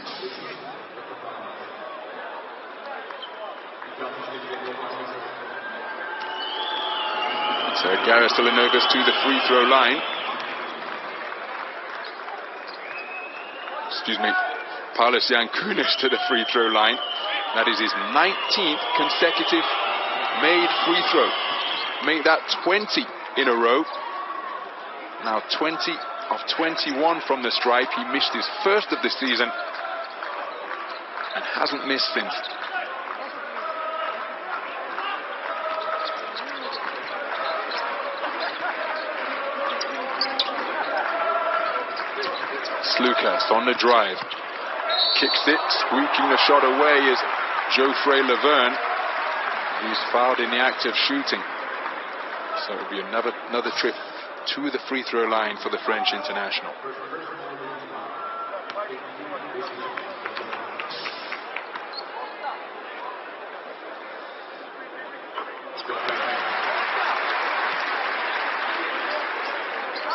So Edgaras Ilinovas to the free throw line. Excuse me, Paulius Yankunis to the free throw line. That is his 19th consecutive made free throw. Make that 20 in a row. Now 20 of 21 from the stripe. He missed his first of the season and hasn't missed since. Slukas on the drive. Kicks it, squeaking the shot away is Geoffrey Laverne. He's fouled in the act of shooting. So it'll be another trip to the free throw line for the French international.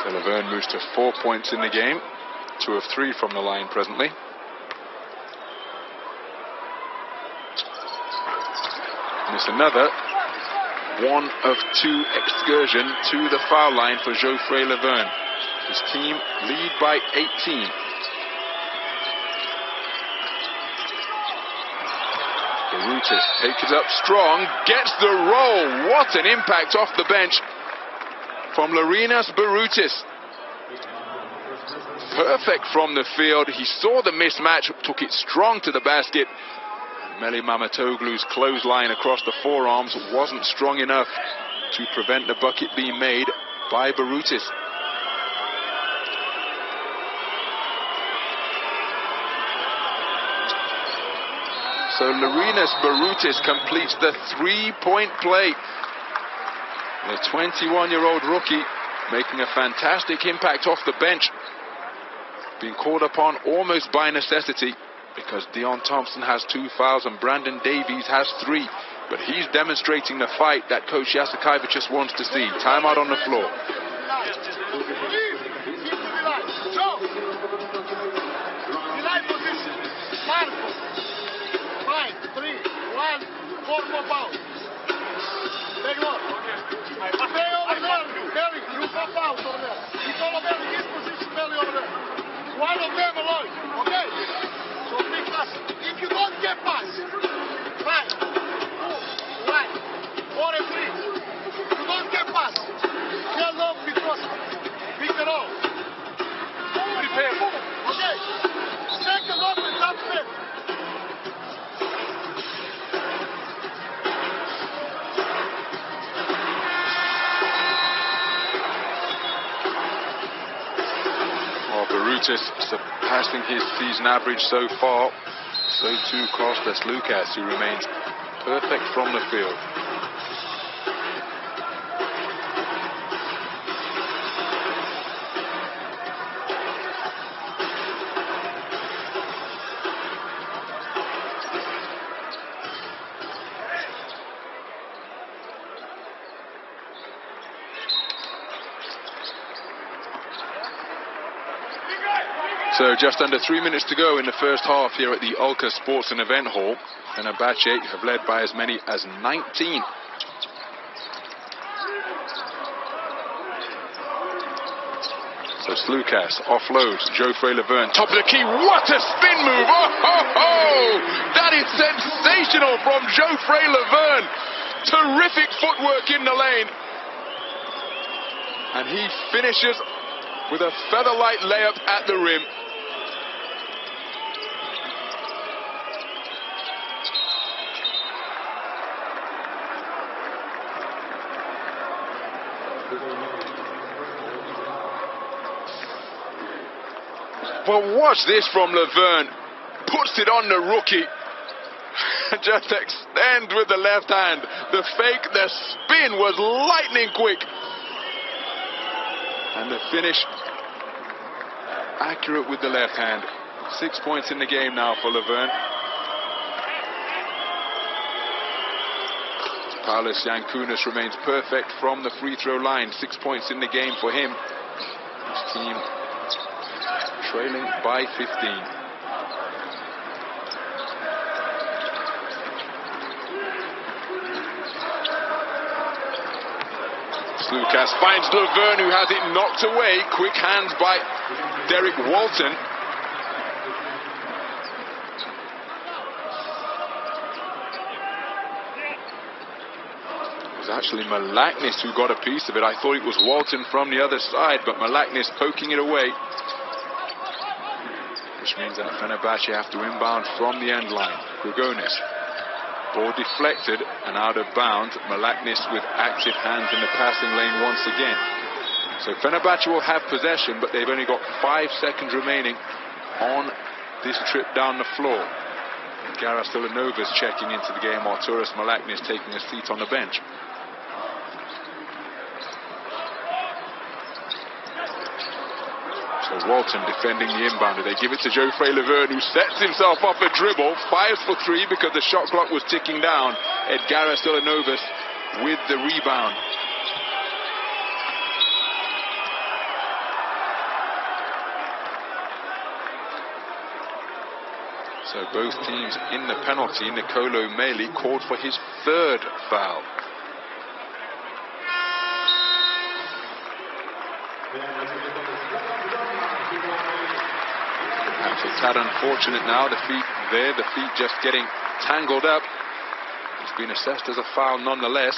So Laverne moves to 4 points in the game, 2 of 3 from the line presently. And it's another 1 of 2 excursion to the foul line for Geoffrey Laverne. His team lead by 18. Barutis takes it up strong, gets the roll. What an impact off the bench from Larinas Barutis. Perfect from the field. He saw the mismatch, took it strong to the basket. Meli Mamatoglu's clothesline across the forearms wasn't strong enough to prevent the bucket being made by Barutis. So Larinas Barutis completes the 3-point play. The 21-year-old rookie making a fantastic impact off the bench. Being called upon almost by necessity, because Dion Thompson has 2 fouls and Brandon Davies has 3. But he's demonstrating the fight that Coach Jasikevičius wants to see. Timeout on the floor. One of them alone, okay? So big pass. If you don't get pass, 5, 2, 1, 4 and 3. If you don't get pass, tell them because pick it all. Okay? Second off and that's it. Barutis surpassing his season average so far. So too Kostas Lukas, who remains perfect from the field. So just under 3 minutes to go in the first half here at the Ulca Sports and Event Hall. Fenerbache have led by as many as 19. So Slukas offloads Geoffrey Laverne, top of the key. What a spin move! Oh! That is sensational from Geoffrey Laverne. Terrific footwork in the lane. And he finishes with a featherlight layup at the rim. But watch this from Laverne. Puts it on the rookie. Just extend with the left hand. The fake, the spin was lightning quick. And the finish accurate with the left hand. 6 points in the game now for Laverne. Paulius Jankūnas remains perfect from the free throw line. 6 points in the game for him. His team trailing by 15. Lucas finds Laverne, who has it knocked away. Quick hands by Derek Walton. It was actually Malaknis who got a piece of it. I thought it was Walton from the other side, but Malaknis poking it away. Which means that Fenerbahce have to inbound from the end line. Grigonis. Ball deflected and out of bounds. Malaknis with active hands in the passing lane once again. So Fenerbahce will have possession, but they've only got 5 seconds remaining on this trip down the floor. Garas Silanova's checking into the game, while Turas Malaknis taking a seat on the bench. So Walton defending the inbounder. They give it to Geoffrey Laverne, who sets himself off a dribble, fires for 3 because the shot clock was ticking down. Edgaras Stilanovas with the rebound. So both teams in the penalty. Nicolo Meli called for his 3rd foul. It's tad unfortunate now, the feet just getting tangled up. It's been assessed as a foul nonetheless.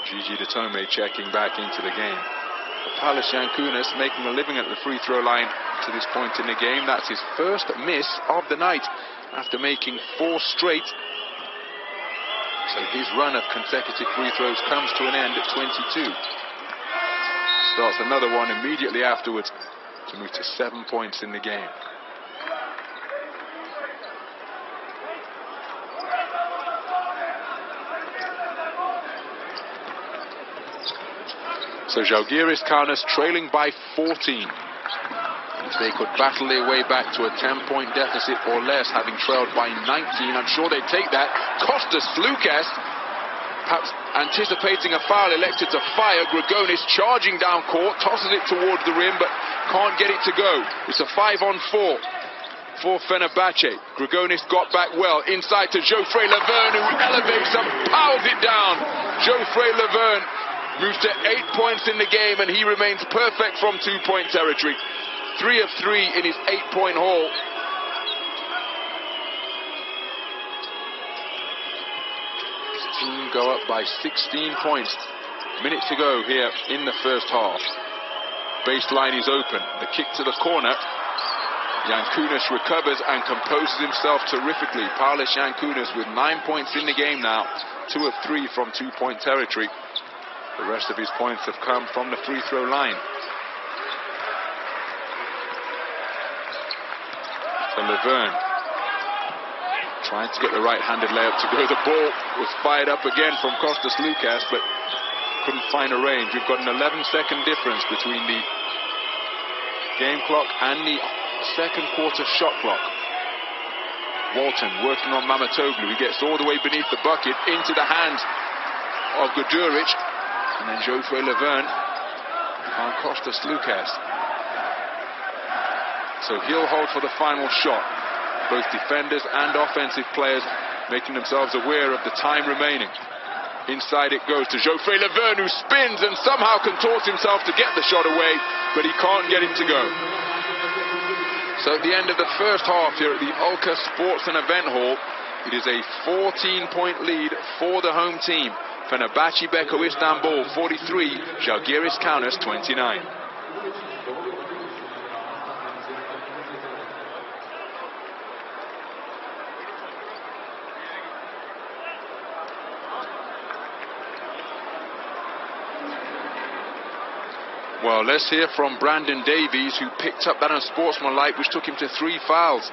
Gigi Datome checking back into the game. Paulius Jankūnas making a living at the free throw line to this point in the game. That's his first miss of the night after making 4 straight. So his run of consecutive free throws comes to an end at 22. Starts another one immediately afterwards to move to 7 points in the game. So Zalgiris Kaunas trailing by 14. If they could battle their way back to a 10-point deficit or less, having trailed by 19, I'm sure they'd take that. Kostas Lukas, perhaps anticipating a foul, elected to fire. Grigonis charging down court, tosses it towards the rim, but can't get it to go. It's a 5-on-4 for Fenerbahce. Grigonis got back well, inside to Geoffrey Laverne, who elevates and powers it down. Geoffrey Laverne moves to 8 points in the game, and he remains perfect from 2-point territory. 3 of 3 in his 8-point haul. His team go up by 16 points. Minutes to go here in the first half. Baseline is open. The kick to the corner. Jankūnas recovers and composes himself terrifically. Paulius Jankūnas with 9 points in the game now. 2 of 3 from 2-point territory. The rest of his points have come from the free throw line. So Laverne trying to get the right-handed layup to go. The ball was fired up again from Kostas Lukas, but couldn't find a range. We've got an 11-second difference between the game clock and the second quarter shot clock. Walton working on Mamatoglu. He gets all the way beneath the bucket into the hands of Guduric. And then Geoffrey Laverne on Kostas Lukas. So he'll hold for the final shot. Both defenders and offensive players making themselves aware of the time remaining. Inside it goes to Geoffrey Laverne, who spins and somehow contorts himself to get the shot away, but he can't get it to go. So at the end of the first half here at the Ulka Sports and Event Hall, it is a 14-point lead for the home team. Fenerbahce Beko Istanbul 43, Zalgiris Kaunas 29. Well, let's hear from Brandon Davies, who picked up that unsportsmanlike, which took him to 3 fouls.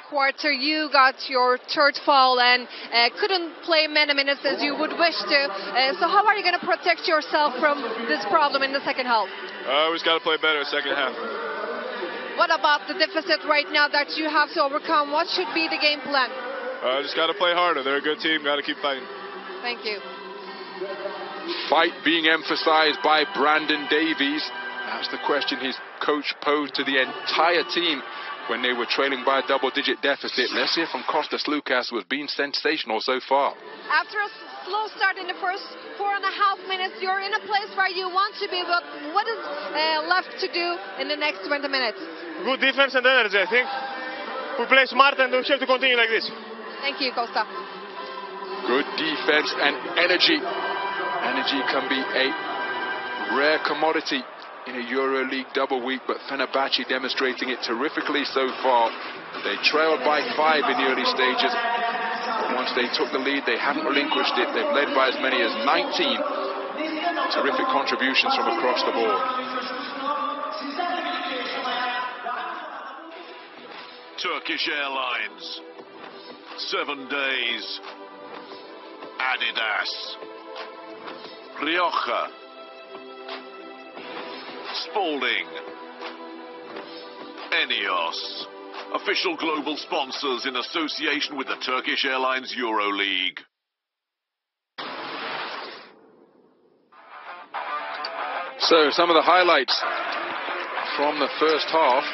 Quarter, you got your 3rd foul and couldn't play many minutes as you would wish to. So how are you going to protect yourself from this problem in the second half? We just got to play better second half. What about the deficit right now that you have to overcome? What should be the game plan? Just got to play harder. They're a good team. Got to keep fighting. Thank you. Fight being emphasized by Brandon Davies. That's the question his coach posed to the entire team when they were trailing by a double-digit deficit. Let's hear from Kostas Lukas, who has been sensational so far. After a slow start in the first 4.5 minutes, you're in a place where you want to be, but what is left to do in the next 20 minutes? Good defense and energy, I think. We play smart and we have to continue like this. Thank you, Costa. Good defense and energy. Energy can be a rare commodity in a EuroLeague double week, but Fenerbahce demonstrating it terrifically so far. They trailed by 5 in the early stages, but once they took the lead, they haven't relinquished it. They've led by as many as 19. Terrific contributions from across the board. Turkish Airlines, 7 days, Adidas, Rioja, Spalding, Enios, official global sponsors in association with the Turkish Airlines EuroLeague. So, some of the highlights from the first half.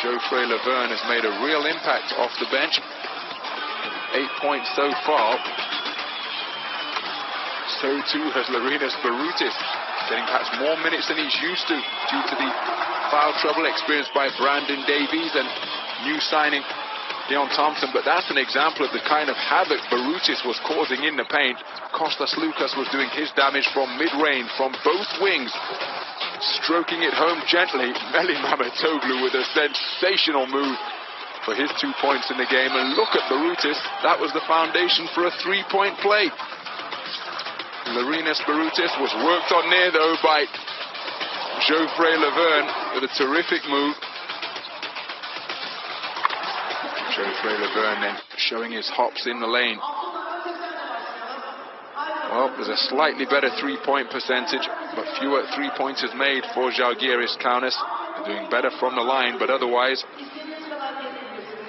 Geoffrey Laverne has made a real impact off the bench. 8 points so far. So too has Laurynas Barutis, getting perhaps more minutes than he's used to due to the foul trouble experienced by Brandon Davies and new signing Dion Thompson. But that's an example of the kind of havoc Barutis was causing in the paint. Kostas Lukas was doing his damage from mid-range, from both wings. Stroking it home gently, Meli Mametoglu with a sensational move for his 2 points in the game. And look at Barutis, that was the foundation for a 3-point play. Laurynas Barutis was worked on near though by Geoffrey Laverne with a terrific move. Geoffrey Laverne then showing his hops in the lane. Well, there's a slightly better 3-point percentage, but fewer 3-pointers made for Zalgiris Kaunas. Doing better from the line, but otherwise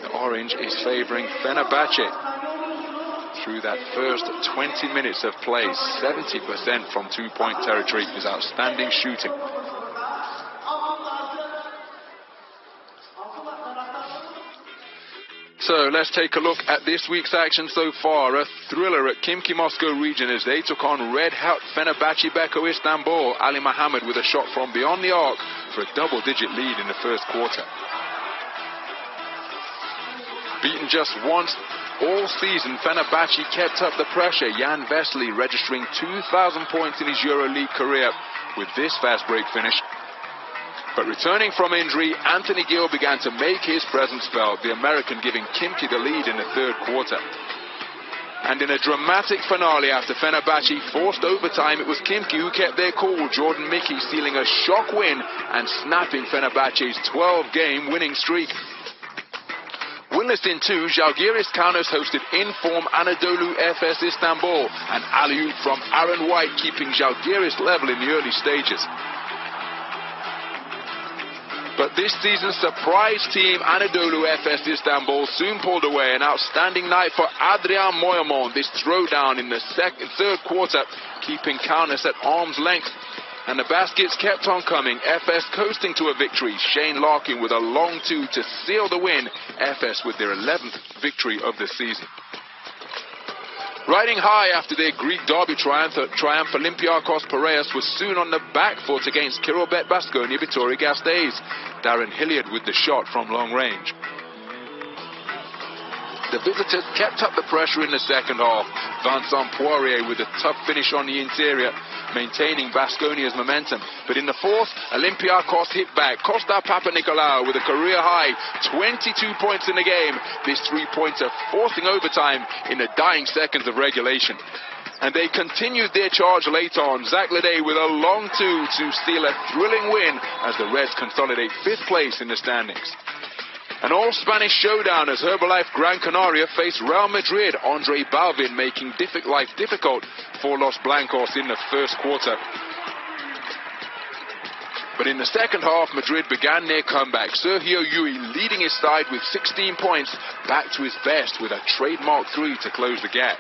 the orange is favouring Fenerbahce. Through that first 20 minutes of play, 70% from 2-point territory is outstanding shooting. So let's take a look at this week's action so far. A thriller at Khimki Moscow region as they took on red hot Fenerbahce Beko Istanbul. Ali Mohammed with a shot from beyond the arc for a double-digit lead in the first quarter. Beaten just once all season, Fenerbahce kept up the pressure. Jan Vesely registering 2,000 points in his EuroLeague career with this fast break finish. But returning from injury, Anthony Gill began to make his presence felt, the American giving Khimki the lead in the third quarter. And in a dramatic finale after Fenerbahce forced overtime, it was Khimki who kept their cool. Jordan Mickey sealing a shock win and snapping Fenerbahce's 12-game winning streak. Winless in 2, Zalgiris Kaunas hosted in-form Anadolu Efes Istanbul, and alley-oop from Aaron White keeping Zalgiris level in the early stages. But this season's surprise team, Anadolu Efes Istanbul, soon pulled away. An outstanding night for Adrian Moyamon. This throwdown in the third quarter, keeping Kaunas at arm's length. And the baskets kept on coming. Efes coasting to a victory. Shane Larkin with a long 2 to seal the win. Efes with their 11th victory of the season. Riding high after their Greek derby triumph, Olympiakos Piraeus was soon on the back foot against Kirobet Baskonia Vitoria Gasteiz. Darren Hilliard with the shot from long range. The visitors kept up the pressure in the second half. Vincent Poirier with a tough finish on the interior, maintaining Baskonia's momentum. But in the fourth, Olympiakos hit back. Costa Papanikolaou with a career-high 22 points in the game. This three-pointer forcing overtime in the dying seconds of regulation. And they continued their charge late on. Zach Lede with a long 2 to steal a thrilling win as the Reds consolidate 5th place in the standings. An all-Spanish showdown as Herbalife Gran Canaria faced Real Madrid. Andre Balvin making life difficult for Los Blancos in the first quarter. But in the second half, Madrid began their comeback. Sergio Llull leading his side with 16 points, back to his best with a trademark 3 to close the gap.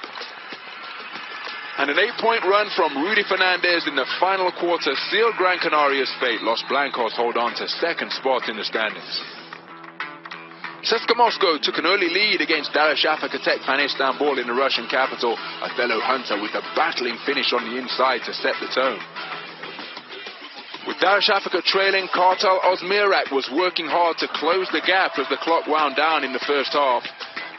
And an 8-point run from Rudy Fernandez in the final quarter sealed Gran Canaria's fate. Los Blancos hold on to second spot in the standings. CSKA Moscow took an early lead against Darüşşafaka Istanbul in the Russian capital. Othello Hunter with a battling finish on the inside to set the tone. With Darüşşafaka trailing, Kartal Ozmirak was working hard to close the gap as the clock wound down in the first half.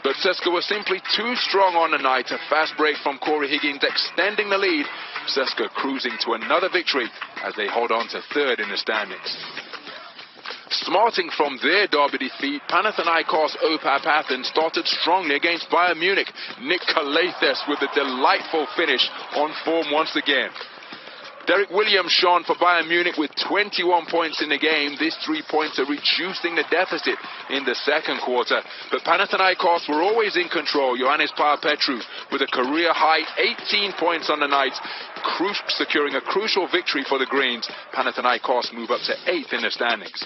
But CSKA was simply too strong on the night. A fast break from Corey Higgins extending the lead. CSKA cruising to another victory as they hold on to third in the standings. Smarting from their derby defeat, Panathinaikos OPAP Athens started strongly against Bayern Munich. Nick Calathes with a delightful finish on form once again. Derek Williams shone for Bayern Munich with 21 points in the game. This 3-pointer reducing the deficit in the second quarter. But Panathinaikos were always in control. Ioannis Papapetru with a career-high 18 points on the night, securing a crucial victory for the Greens. Panathinaikos move up to 8th in the standings.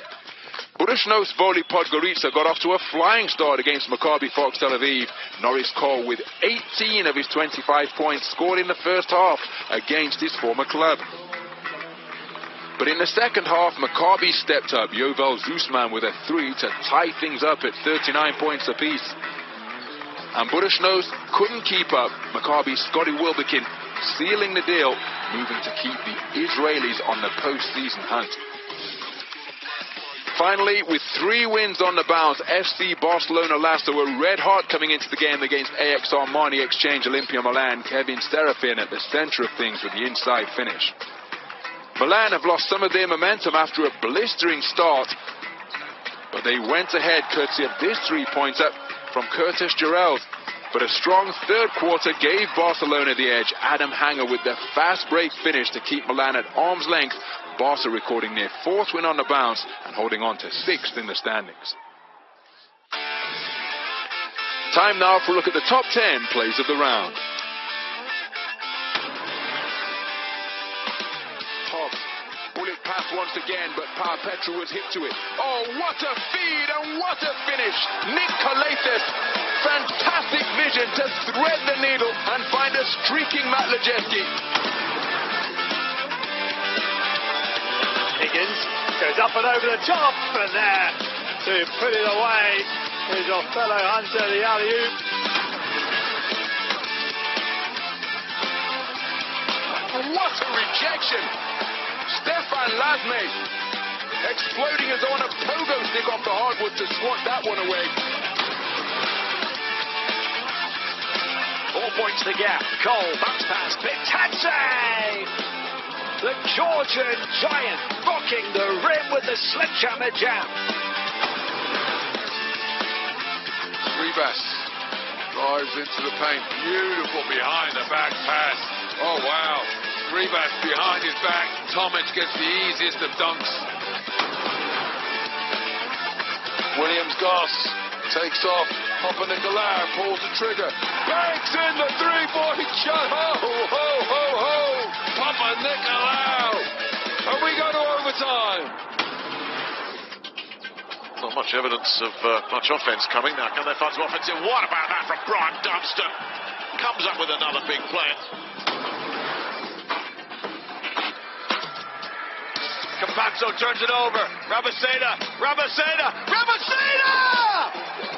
Budućnost Voli Podgorica got off to a flying start against Maccabi Fox Tel Aviv. Norris Cole with 18 of his 25 points scored in the first half against his former club. But in the second half, Maccabi stepped up. Yovel Zusman with a 3 to tie things up at 39 points apiece. And Budućnost couldn't keep up. Maccabi's Scotty Wilbekin sealing the deal, moving to keep the Israelis on the postseason hunt. Finally, with 3 wins on the bounce, FC Barcelona Lassa were red hot coming into the game against AX Armani Exchange Olympia Milan. Kevin Serafin at the centre of things with the inside finish. Milan have lost some of their momentum after a blistering start, but they went ahead courtesy of this 3-pointer from Curtis Jarrell. But a strong third quarter gave Barcelona the edge. Adam Hanger with the fast break finish to keep Milan at arm's length. Barca recording their 4th win on the bounce and holding on to 6th in the standings. Time now for a look at the top 10 plays of the round. Hobbs, bullet pass once again, but Papapetru was hit to it. Oh, what a feed and what a finish! Nick Calathes, fantastic vision to thread the needle and find a streaking Matt Lejeski. Higgins goes up and over the top, and there to put it away is Othello Hunter, the alley-oop. What a rejection! Stefan Lasme exploding as on a pogo stick off the hardwood to swat that one away. 4 points the gap. Cole, bounce pass, Bitadze! The Georgian giant rocking the rim with the sledgehammer jam. Fenerbache drives into the paint. Beautiful behind the back pass. Oh wow. Fenerbache behind his back. Tomic gets the easiest of dunks. Williams Goss takes off. Papanikolaou pulls the trigger. Banks in the 3-point shot. Ho, ho, ho, ho. Papanikolaou. And we go to overtime. Not much evidence of much offense coming. Now, can they find some offensive? What about that from Brian Dunstan? Comes up with another big play. Campazzo turns it over. Rabaseda.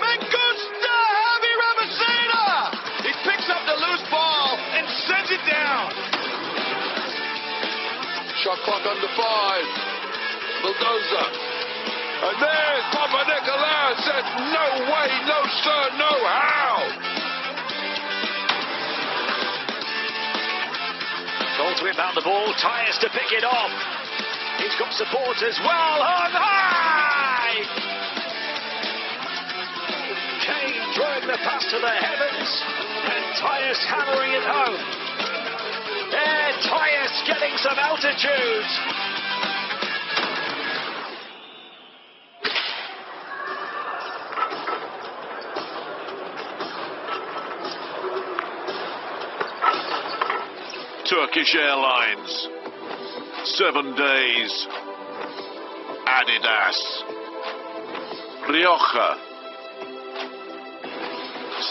Me gusta Javi Rabaseda. He picks up the loose ball and sends it down. Shot clock under 5. Bulldozer. And there's Papanikolaou says, no way, no sir, no how. Cole to inbound the ball, Tyus to pick it off. He's got support as well, hung high! Kane throwing the pass to the heavens, and Tyus hammering it home. There, Tyus getting some altitude. Turkish Airlines, 7 days, Adidas, Rioja,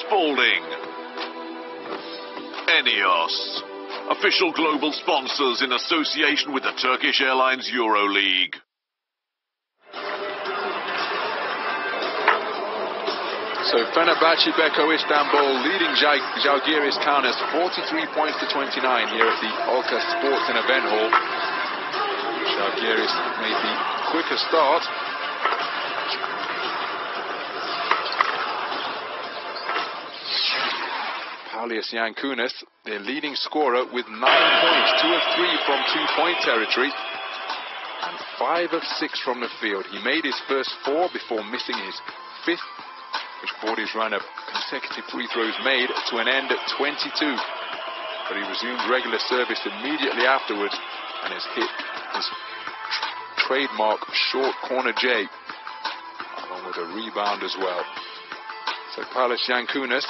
Spalding, Enios, official global sponsors in association with the Turkish Airlines EuroLeague. So Fenerbahce Beko Istanbul leading Zalgiris Kaunas 43 points to 29 here at the Olka Sports and Event Hall. Zalgiris made the quicker start. Paulius Yankunas, their leading scorer with 9 points, 2 of 3 from 2-point territory and 5 of 6 from the field. He made his first 4 before missing his 5th, which brought his run of consecutive free throws made to an end at 22. But he resumed regular service immediately afterwards and has hit his trademark short corner J, along with a rebound as well. So Paulius Yankunas,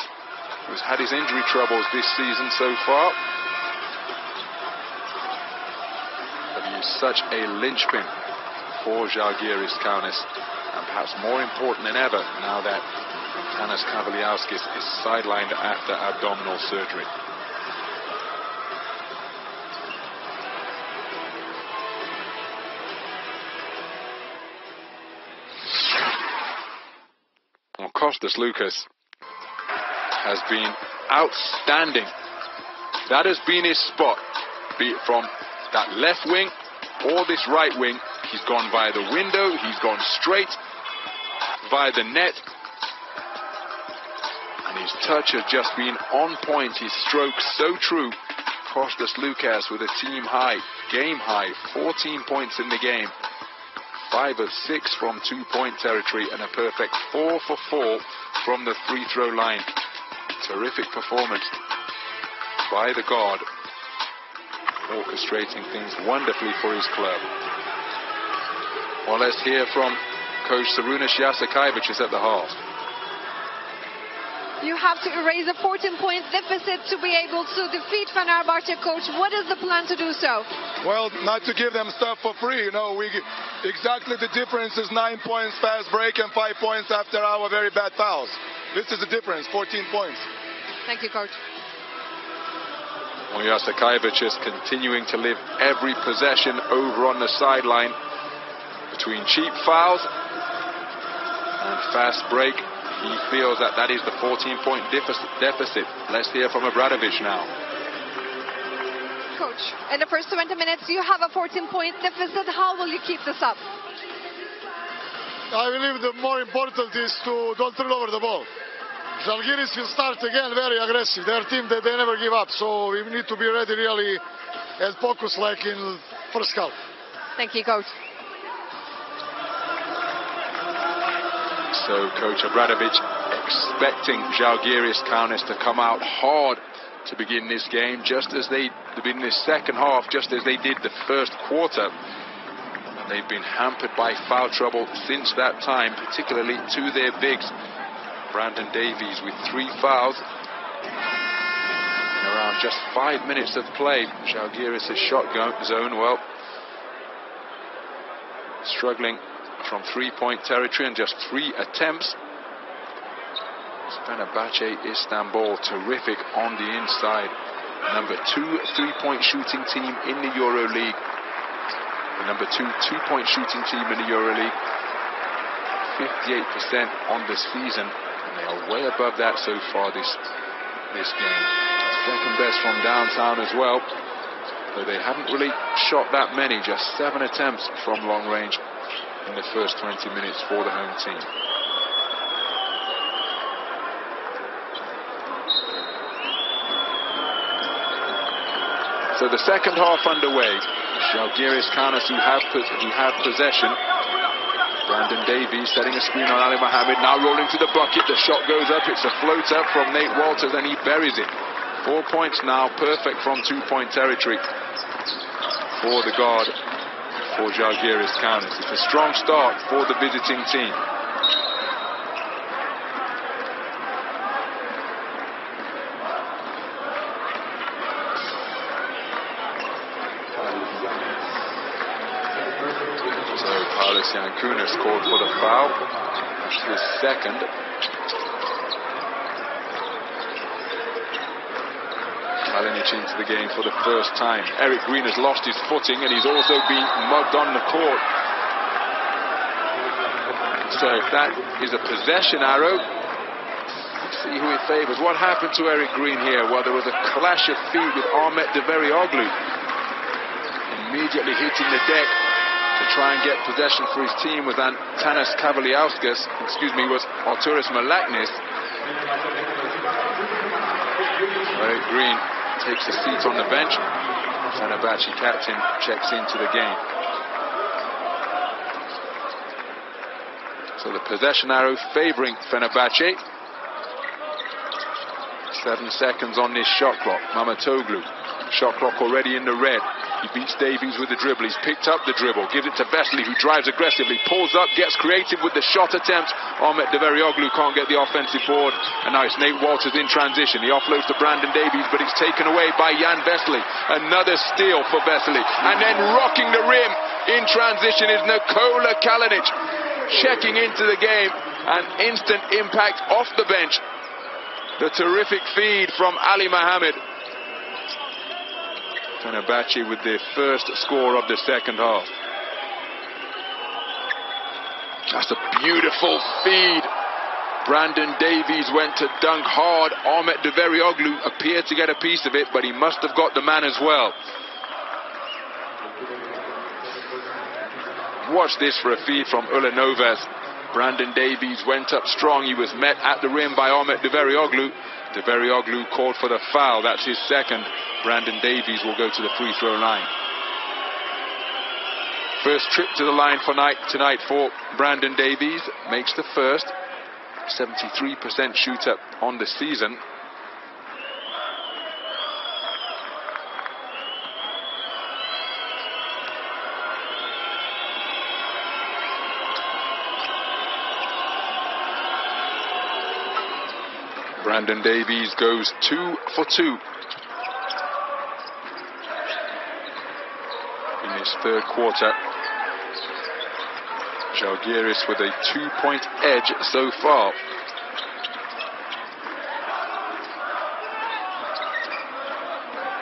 who's had his injury troubles this season so far, but he is such a linchpin for Zalgiris Kaunas, and perhaps more important than ever now that Tanas Kavaliauskas is sidelined after abdominal surgery. Well, Kostas Lukas has been outstanding. That has been his spot, be it from that left wing or this right wing. He's gone via the window, he's gone straight via the net, and his touch has just been on point, his stroke so true. Kostas Lukas with a team high, game high, 14 points in the game, 5 of 6 from 2-point territory, and a perfect 4 for 4 from the free throw line. Terrific performance by the guard, orchestrating things wonderfully for his club. Well, let's hear from Coach Sarunas Jasakaevich at the half. You have to erase a 14-point deficit to be able to defeat Fenerbahce, Coach. What is the plan to do so? Well, not to give them stuff for free. You know, exactly the difference is 9 points fast break and 5 points after our very bad fouls. This is the difference, 14 points. Thank you, Coach. Well, Jasakaevich is continuing to live every possession over on the sideline between cheap fouls and fast break. He feels that that is the 14-point deficit. Let's hear from Obradovic now. Coach, in the first 20 minutes, you have a 14-point deficit. How will you keep this up? I believe the more important is to don't turn over the ball. Zalgiris will start again very aggressive. Their team, they never give up. So we need to be ready really and focus like in first half. Thank you, Coach. So Coach Obradovic expecting Zalgiris Kaunas to come out hard to begin this game, just as they did in this second half, just as they did the first quarter. They've been hampered by foul trouble since that time, particularly to their bigs. Brandon Davies with 3 fouls in around just 5 minutes of play. Zalgiris' shot zone, well, struggling from 3-point territory and just 3 attempts. Fenerbahce Istanbul, terrific on the inside. Number 2 3-point shooting team in the EuroLeague. The number 2 2-point shooting team in the EuroLeague. 58% on the season, and they are way above that so far this game. Second best from downtown as well, though they haven't really shot that many, just 7 attempts from long range in the first 20 minutes for the home team. So the second half underway. Zalgiris Kaunas who have possession. Brandon Davies setting a screen on Ali Mohammed, now rolling to the bucket. The shot goes up, it's a floater from Nate Walters and he buries it. 4 points now, perfect from 2-point territory for the guard for Zalgiris Kaunas. It's a strong start for the visiting team. Yankunas called for the foul. That's his second. Kalinic into the game for the first time. Eric Green has lost his footing and he's also been mugged on the court. So if that is a possession arrow, let's see who it favors. What happened to Eric Green here? Well, there was a clash of feet with Ahmet Deverioglu. Immediately hitting the deck to try and get possession for his team was Antanas Kavaliauskas, was Arturas Malaknis. Eric Green takes a seat on the bench. Fenerbahce captain checks into the game. So the possession arrow favoring Fenerbahce. 7 seconds on this shot clock. Mamatoglu, shot clock already in the red. He beats Davies with the dribble. He's picked up the dribble, gives it to Vesely, who drives aggressively, pulls up, gets creative with the shot attempt. Ahmet Deverioglu can't get the offensive board, and now it's Nate Walters in transition. He offloads to Brandon Davies, but it's taken away by Jan Vesely. Another steal for Vesely, and then rocking the rim in transition is Nikola Kalinic, checking into the game. An instant impact off the bench. The terrific feed from Ali Mohammed. Fenerbahce with their first score of the second half. That's a beautiful feed. Brandon Davies went to dunk hard. Ahmet Deverioglu appeared to get a piece of it, but he must have got the man as well. Watch this for a feed from Ulanovas. Brandon Davies went up strong. He was met at the rim by Ahmet Deverioglu. Deverioglu called for the foul. That's his second. Brandon Davies will go to the free throw line. First trip to the line for tonight for Brandon Davies. Makes the first. 73% shoot up on the season. Brandon Davies goes 2 for 2 in his third quarter. Zalgiris with a 2-point edge so far.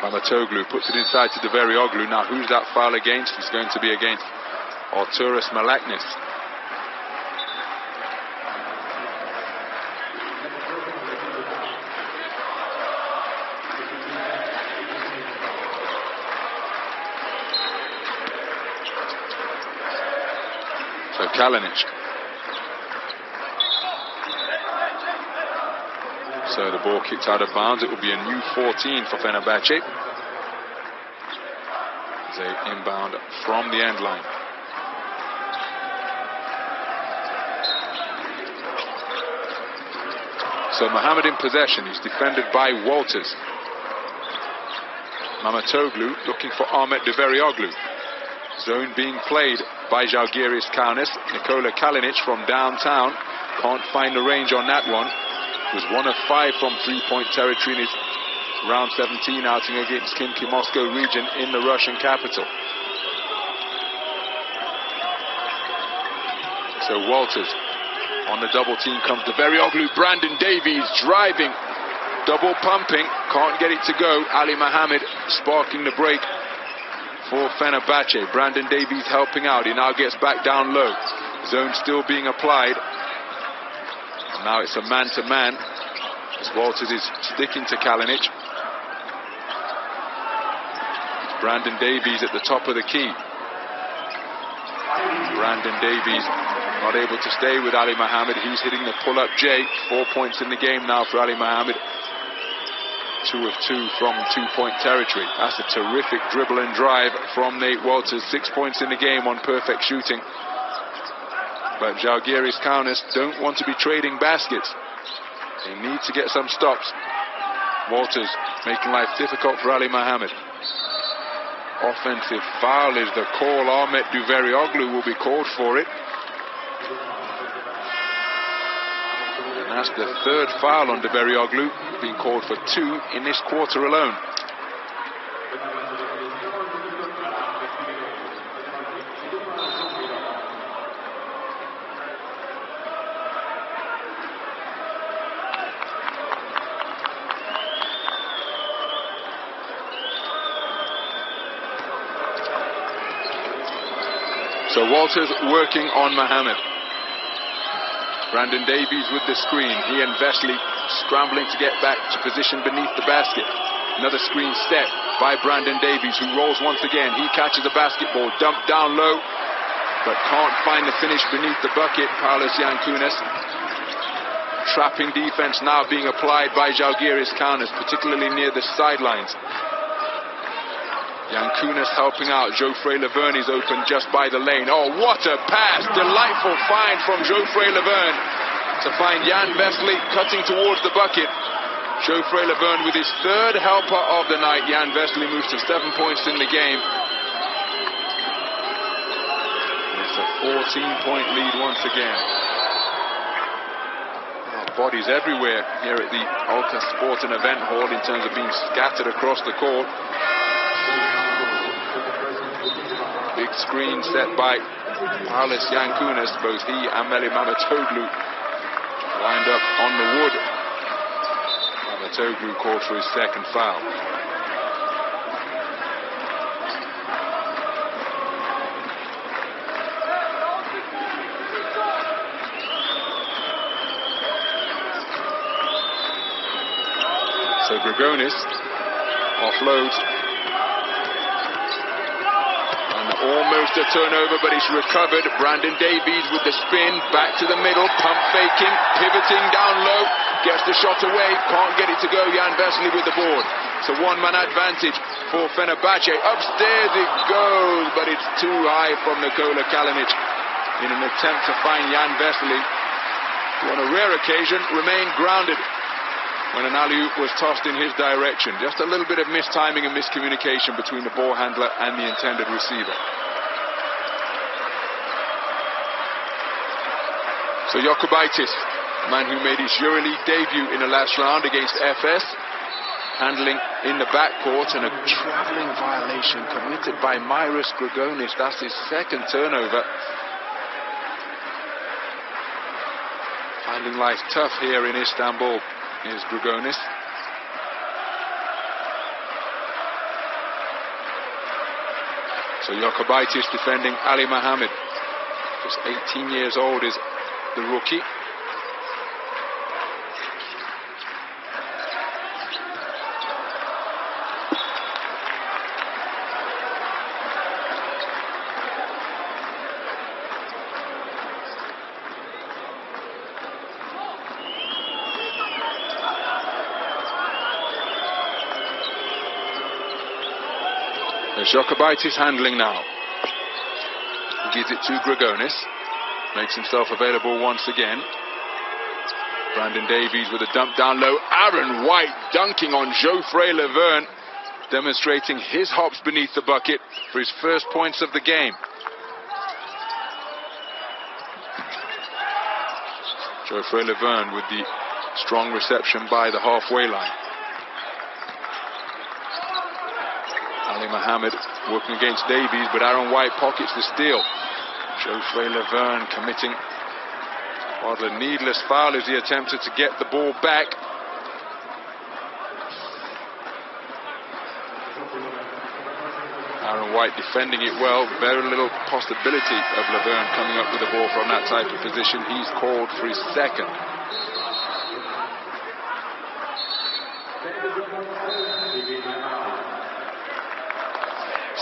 Mamatoglu puts it inside to Deverioglu. Now who's that foul against? It's going to be against Arturas Malaknis. Kalinic. So the ball kicked out of bounds. It will be a new 14 for Fenerbahce. They inbound from the end line. So Mohammed in possession. He's defended by Walters. Mamatoglu looking for Ahmet Deverioglu. Zone being played by Zalgiris Kaunas. Nikola Kalinic from downtown can't find the range on that one. Was 1 of 5 from 3-point territory in his round 17 outing against Khimki Moscow region in the Russian capital. So Walters on the double team comes to Deverioglu. Brandon Davies driving, double pumping, can't get it to go. Ali Mohammed sparking the break for Fenerbahce. Brandon Davies helping out. He now gets back down low. Zone still being applied. And now it's a man-to-man. As Walters is sticking to Kalinic. Brandon Davies at the top of the key. Brandon Davies not able to stay with Ali Mohammed. He's hitting the pull-up J. 4 points in the game now for Ali Mohammed. 2 of 2 from 2-point territory. That's a terrific dribble and drive from Nate Walters. 6 points in the game on perfect shooting. But Zalgiris Kaunas don't want to be trading baskets. They need to get some stops. Walters making life difficult for Ali Mohammed. Offensive foul is the call. Ahmet Deverioglu will be called for it. And that's the third foul on Deverioglu, being called for 2 in this quarter alone. So Walters working on Mohammed. Brandon Davies with the screen. He and Vesely scrambling to get back to position beneath the basket. Another screen step by Brandon Davies, who rolls once again. He catches a basketball, dumped down low, but can't find the finish beneath the bucket. Paulus Yankunas. Trapping defense now being applied by Zalgiris Kaunas, particularly near the sidelines. Yankunas helping out. Geoffrey Laverne is open just by the lane. Oh, what a pass! Delightful find from Geoffrey Laverne to find Jan Vesely cutting towards the bucket. Geoffrey Laverne with his third helper of the night. Jan Vesely moves to 7 points in the game. It's a 14-point lead once again. Bodies everywhere here at the Alka Sport and Event Hall in terms of being scattered across the court. Big screen set by Paulus Yankunas. Both he and Meli Mamatoglu lined up on the wood. Mamatoglu called for his second foul. So Grigonis offloads. And almost a turnover, but it's recovered. Brandon Davies with the spin, back to the middle, pump faking, pivoting down low, gets the shot away, can't get it to go. Jan Vesely with the board. It's a one-man advantage for Fenerbahce. Upstairs it goes, but it's too high from Nikola Kalinic in an attempt to find Jan Vesely, who on a rare occasion remained grounded when an alley-oop was tossed in his direction. Just a little bit of mistiming and miscommunication between the ball handler and the intended receiver. So Jokubaitis, man who made his EuroLeague debut in the last round against FS, handling in the backcourt, and a travelling violation committed by Myris Grigonis. That's his second turnover. Finding life tough here in Istanbul is Grigonis. So Jokubaitis defending Ali Mohammed. Just 18 years old is the rookie. Jokubaitis handling now. He gives it to Grigonis. Makes himself available once again. Brandon Davies with a dump down low. Aaron White dunking on Geoffrey Laverne, demonstrating his hops beneath the bucket for his first points of the game. Geoffrey Laverne with the strong reception by the halfway line. Ali Mohammed working against Davies, but Aaron White pockets the steal. Geoffrey Laverne committing rather a needless foul as he attempted to get the ball back. Aaron White defending it well. Very little possibility of Laverne coming up with the ball from that type of position. He's called for his second.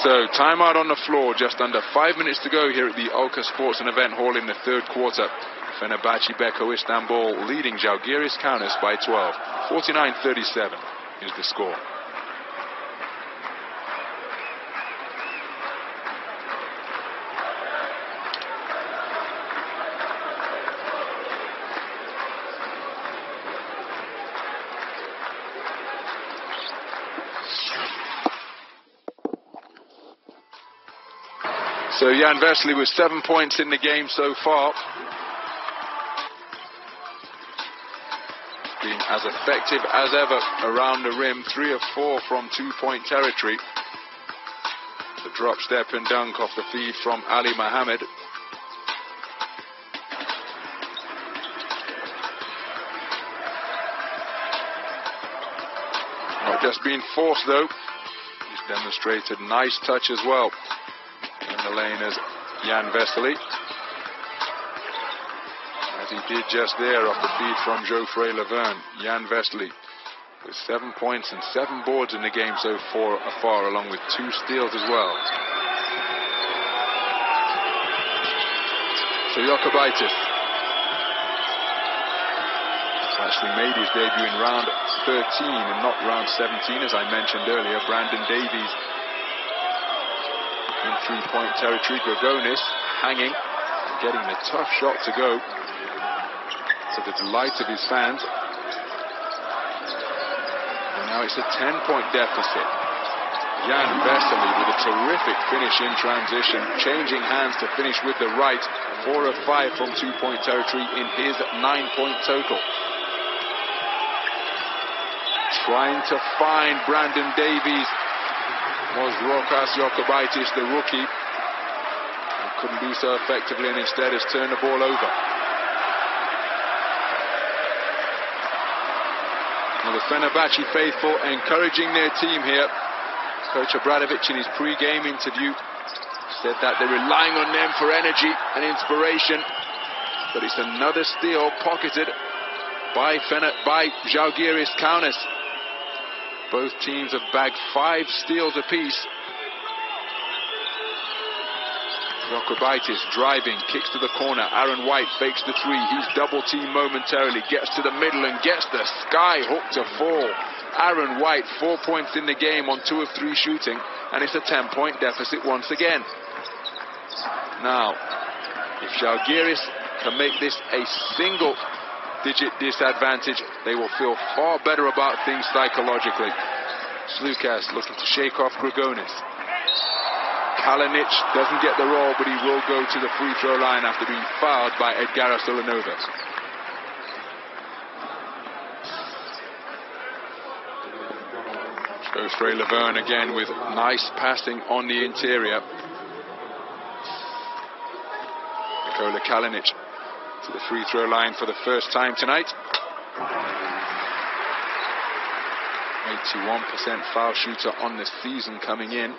So, timeout on the floor, just under 5 minutes to go here at the Alka Sports and Event Hall in the third quarter. Fenerbahce Beko Istanbul leading Zalgiris Kaunas by 12. 49-37 is the score. So Jan Vesely with 7 points in the game so far. Been as effective as ever around the rim. 3 of 4 from 2-point territory. The drop, step and dunk off the feed from Ali Mohammed. Not just being forced though. He's demonstrated nice touch as well in the lane as Jan Vesely, as he did just there off the feed from Geoffrey Laverne. Jan Vesely with 7 points and 7 boards in the game so far, along with 2 steals as well. So Jokubaitis actually made his debut in round 13 and not round 17, as I mentioned earlier. Brandon Davies in 3-point territory. Grigonis hanging, getting a tough shot to go, to the delight of his fans. And now it's a 10-point deficit. Jan Vesely with a terrific finish in transition, changing hands to finish with the right. 4 of 5 from 2-point territory in his 9-point total. Trying to find Brandon Davies was Rokas Jokubaitis, the rookie. He couldn't do so effectively and instead has turned the ball over. Well, the Fenerbahce faithful encouraging their team here. Coach Obradovic in his pre-game interview said that they're relying on them for energy and inspiration. But it's another steal pocketed by Zalgiris Kaunas. Both teams have bagged 5 steals apiece. Jokubaitis driving, kicks to the corner. Aaron White fakes the 3. He's double teamed momentarily, gets to the middle and gets the sky hook to fall. Aaron White, 4 points in the game on 2 of 3 shooting, and it's a 10-point deficit once again. Now, if Zalgiris can make this a single-digit disadvantage, they will feel far better about things psychologically. Slukas looking to shake off Grigonis. Kalinic doesn't get the roll, but he will go to the free throw line after being fouled by Edgaras Ulanovas. Geoffrey Laverne again with nice passing on the interior. Nikola Kalinic to the free throw line for the first time tonight. 81% foul shooter on the season coming in.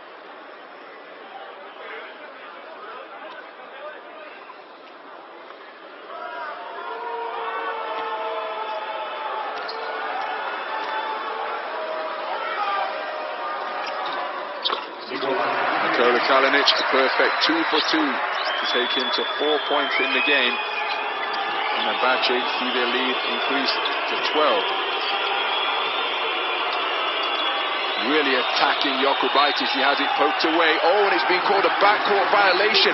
Nikola Kalinic, a perfect 2 for 2 to take him to 4 points in the game. Fenerbahce see their lead increase to 12. Really attacking Jokubaitis. He has it poked away. Oh, and it's been called a backcourt violation.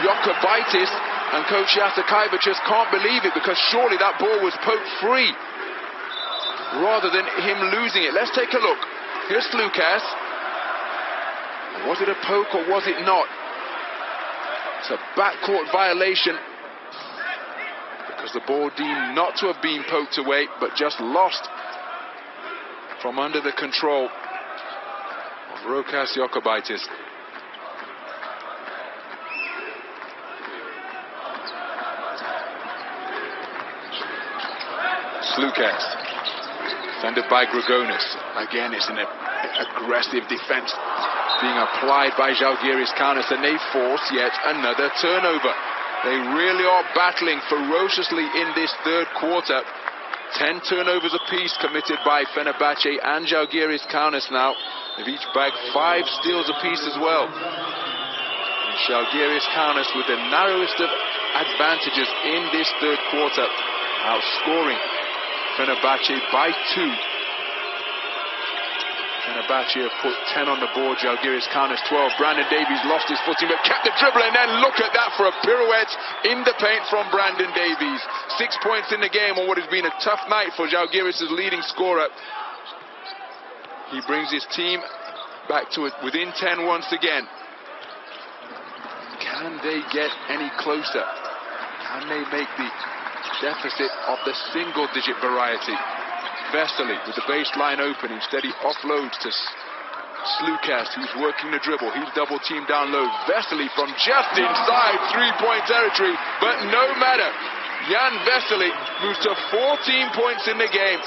Jokubaitis and Coach Jasakaiva just can't believe it, because surely that ball was poked free rather than him losing it. Let's take a look. Here's Slukas. Was it a poke or was it not? It's a backcourt violation because the ball deemed not to have been poked away, but just lost from under the control of Rokas Jokubaitis. Slukas, defended by Grigonis. Again, it's an aggressive defense being applied by Zalgiris Kaunas, and they force yet another turnover. They really are battling ferociously in this third quarter. 10 turnovers apiece committed by Fenerbahce and Zalgiris Kaunas now. They've each bagged 5 steals apiece as well. And Zalgiris Kaunas with the narrowest of advantages in this third quarter, outscoring Fenerbahce by 2. Fenerbahce have put 10 on the board, Zalgiris Kaunas 12. Brandon Davies lost his footing but kept the dribble, and then look at that for a pirouette in the paint from Brandon Davies. 6 points in the game on what has been a tough night for Zalgiris' leading scorer. He brings his team back to it within 10 once again. Can they get any closer? Can they make the deficit of the single-digit variety? Vesely with the baseline open. Instead, he offloads to Slukas, who's working the dribble. He's double-teamed down low. Vesely from just inside 3-point territory, but no matter. Jan Vesely moves to 14 points in the game.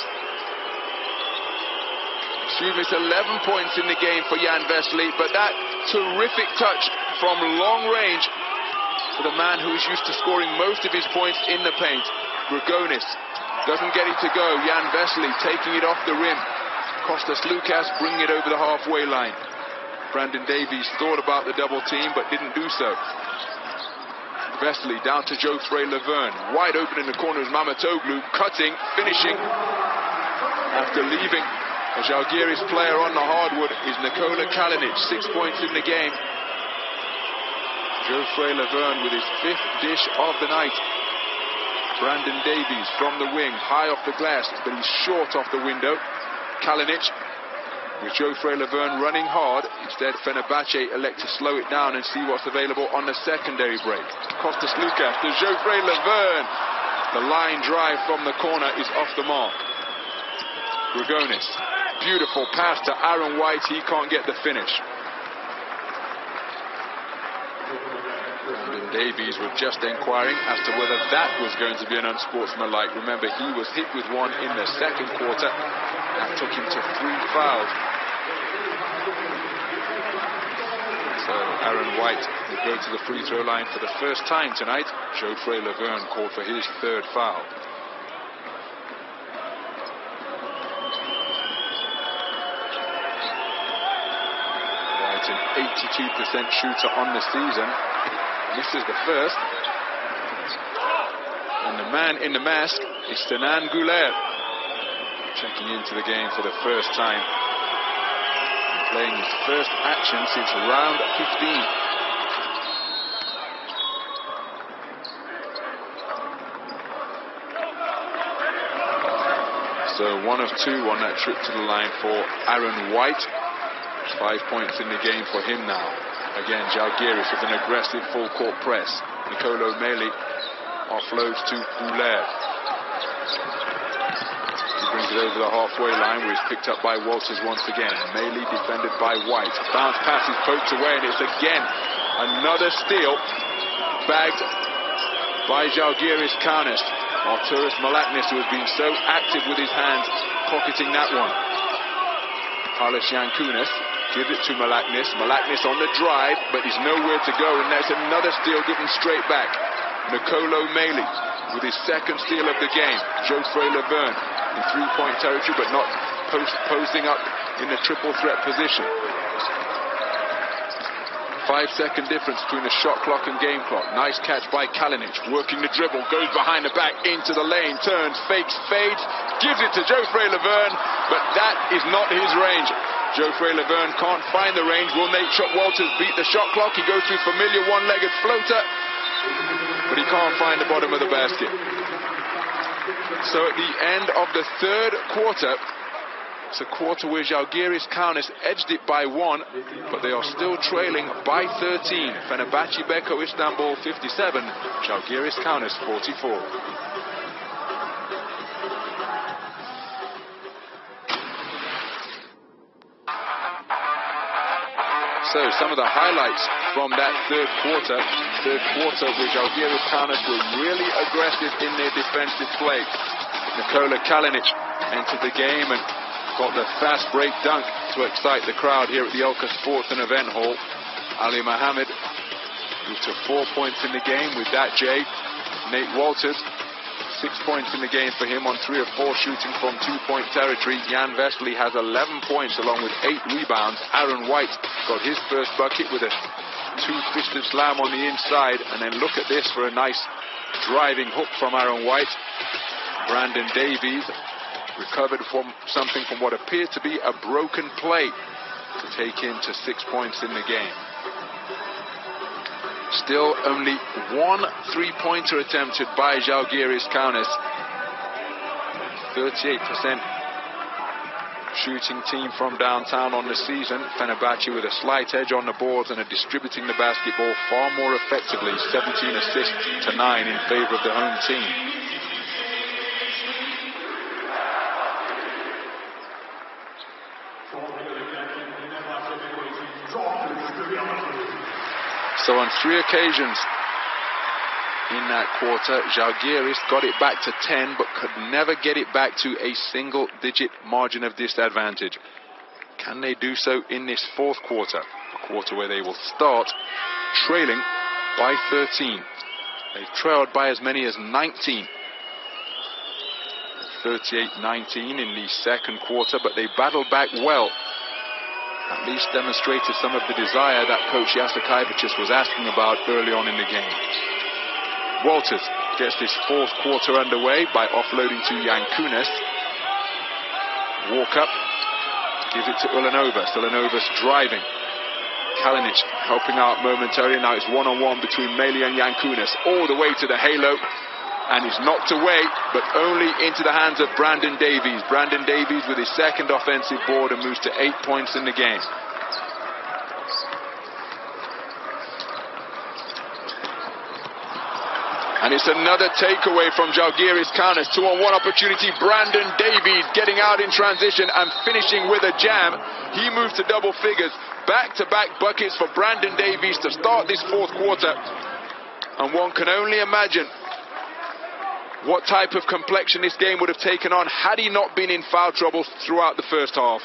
Excuse me, it's 11 points in the game for Jan Vesely, but that terrific touch from long range for the man who is used to scoring most of his points in the paint. Grigonis doesn't get it to go. Jan Vesely taking it off the rim. Kostas Lukas bringing it over the halfway line. Brandon Davies thought about the double team but didn't do so. Vesely down to Geoffrey Laverne. Wide open in the corner is Mamatoglu. Cutting, finishing. After leaving a Zalgiris player on the hardwood is Nikola Kalinic. 6 points in the game. Geoffrey Laverne with his 5th dish of the night. Brandon Davies from the wing, high off the glass, but he's short off the window. Kalinic with Geoffrey Laverne running hard. Instead, Fenerbache elect to slow it down and see what's available on the secondary break. Kostas Lukas to Geoffrey Laverne. The line drive from the corner is off the mark. Grigonis, beautiful pass to Aaron White. He can't get the finish. Brandon Davies was just inquiring as to whether that was going to be an unsportsmanlike. Remember, he was hit with one in the second quarter. That took him to 3 fouls. So Aaron White will go to the free throw line for the first time tonight. Geoffrey Laverne called for his 3rd foul. White, an 82% shooter on the season. This is the first. And the man in the mask is Sinan Goulet, checking into the game for the first time. And playing his first action since round 15. So 1 of 2 on that trip to the line for Aaron White. 5 points in the game for him now. Again, Zalgiris with an aggressive full court press. Nicolo Meli offloads to Goulet. He brings it over the halfway line where he's picked up by Walters once again. Meli defended by White. Bounce pass is poked away and it's again another steal. Bagged by Zalgiris Kaunas. Arturas Malaknis, who has been so active with his hands, pocketing that one. Carlos Yankunas gives it to Malaknis. Malaknis on the drive, but he's nowhere to go, and that's another steal given straight back. Nicolo Meli with his 2nd steal of the game. Geoffrey Laverne in 3-point territory, but not posing up in the triple threat position. 5-second difference between the shot clock and game clock. Nice catch by Kalinic, working the dribble, goes behind the back, into the lane, turns, fakes, fades, gives it to Geoffrey Laverne, but that is not his range. Geoffrey Laverne can't find the range. Will Nate Walters beat the shot clock? He goes through familiar one-legged floater, but he can't find the bottom of the basket. So at the end of the 3rd quarter, it's a quarter where Zalgiris Kaunas edged it by 1, but they are still trailing by 13. Fenerbahce Beko Istanbul 57, Zalgiris Kaunas 44. So some of the highlights from that 3rd quarter where Zalgiris Kaunas were really aggressive in their defensive play. Nikola Kalinic entered the game and got the fast break dunk to excite the crowd here at the Elka Sports and Event Hall. Ali Mohammed moved to 4 points in the game with that Jay. Nate Walters, 6 points in the game for him on 3 of 4 shooting from 2-point territory. Jan Vesely has 11 points along with 8 rebounds. Aaron White got his first bucket with a 2-fisted slam on the inside. And then look at this for a nice driving hook from Aaron White. Brandon Davies recovered from something from what appeared to be a broken play to take him to 6 points in the game. Still only 1 3-pointer attempted by Zalgiris Kaunas. 38% shooting team from downtown on the season. Fenerbahce with a slight edge on the boards and are distributing the basketball far more effectively. 17 assists to 9 in favor of the home team. So on 3 occasions in that quarter, Zalgiris got it back to 10, but could never get it back to a single-digit margin of disadvantage. Can they do so in this 4th quarter? A quarter where they will start trailing by 13. They've trailed by as many as 19. 38-19 in the second quarter, but they battled back well. At least demonstrated some of the desire that Coach Jasikevičius was asking about early on in the game. Walters gets this fourth quarter underway by offloading to Yankunas. Walk up, gives it to Ulanovas. Ulanovas driving. Kalinic helping out momentarily. Now it's one-on-one between Meli and Yankunas. All the way to the halo. And he's knocked away, but only into the hands of Brandon Davies. Brandon Davies with his second offensive board and moves to 8 points in the game. And it's another takeaway from Zalgiris Kaunas. 2-on-1 opportunity. Brandon Davies getting out in transition and finishing with a jam. He moves to double figures. Back-to-back buckets for Brandon Davies to start this fourth quarter. And one can only imagine what type of complexion this game would have taken on had he not been in foul trouble throughout the first half.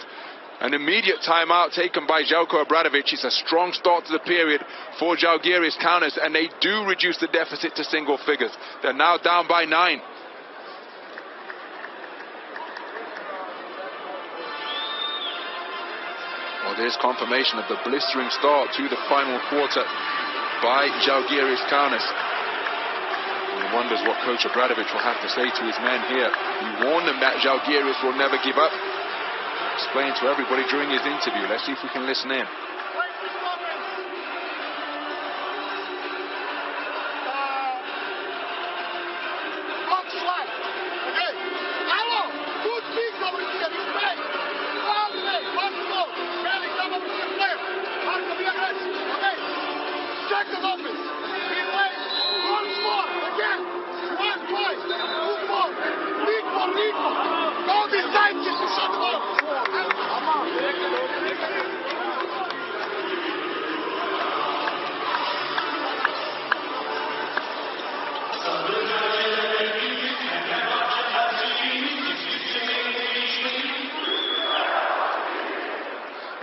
An immediate timeout taken by Željko Obradović. It's a strong start to the period for Zalgiris Kaunas, and they do reduce the deficit to single figures. They're now down by 9. Well, there's confirmation of the blistering start to the final quarter by Zalgiris Kaunas. He wonders what Coach Obradović will have to say to his men here. He warned them that Zalgiris will never give up. Explained to everybody during his interview. Let's see if we can listen in.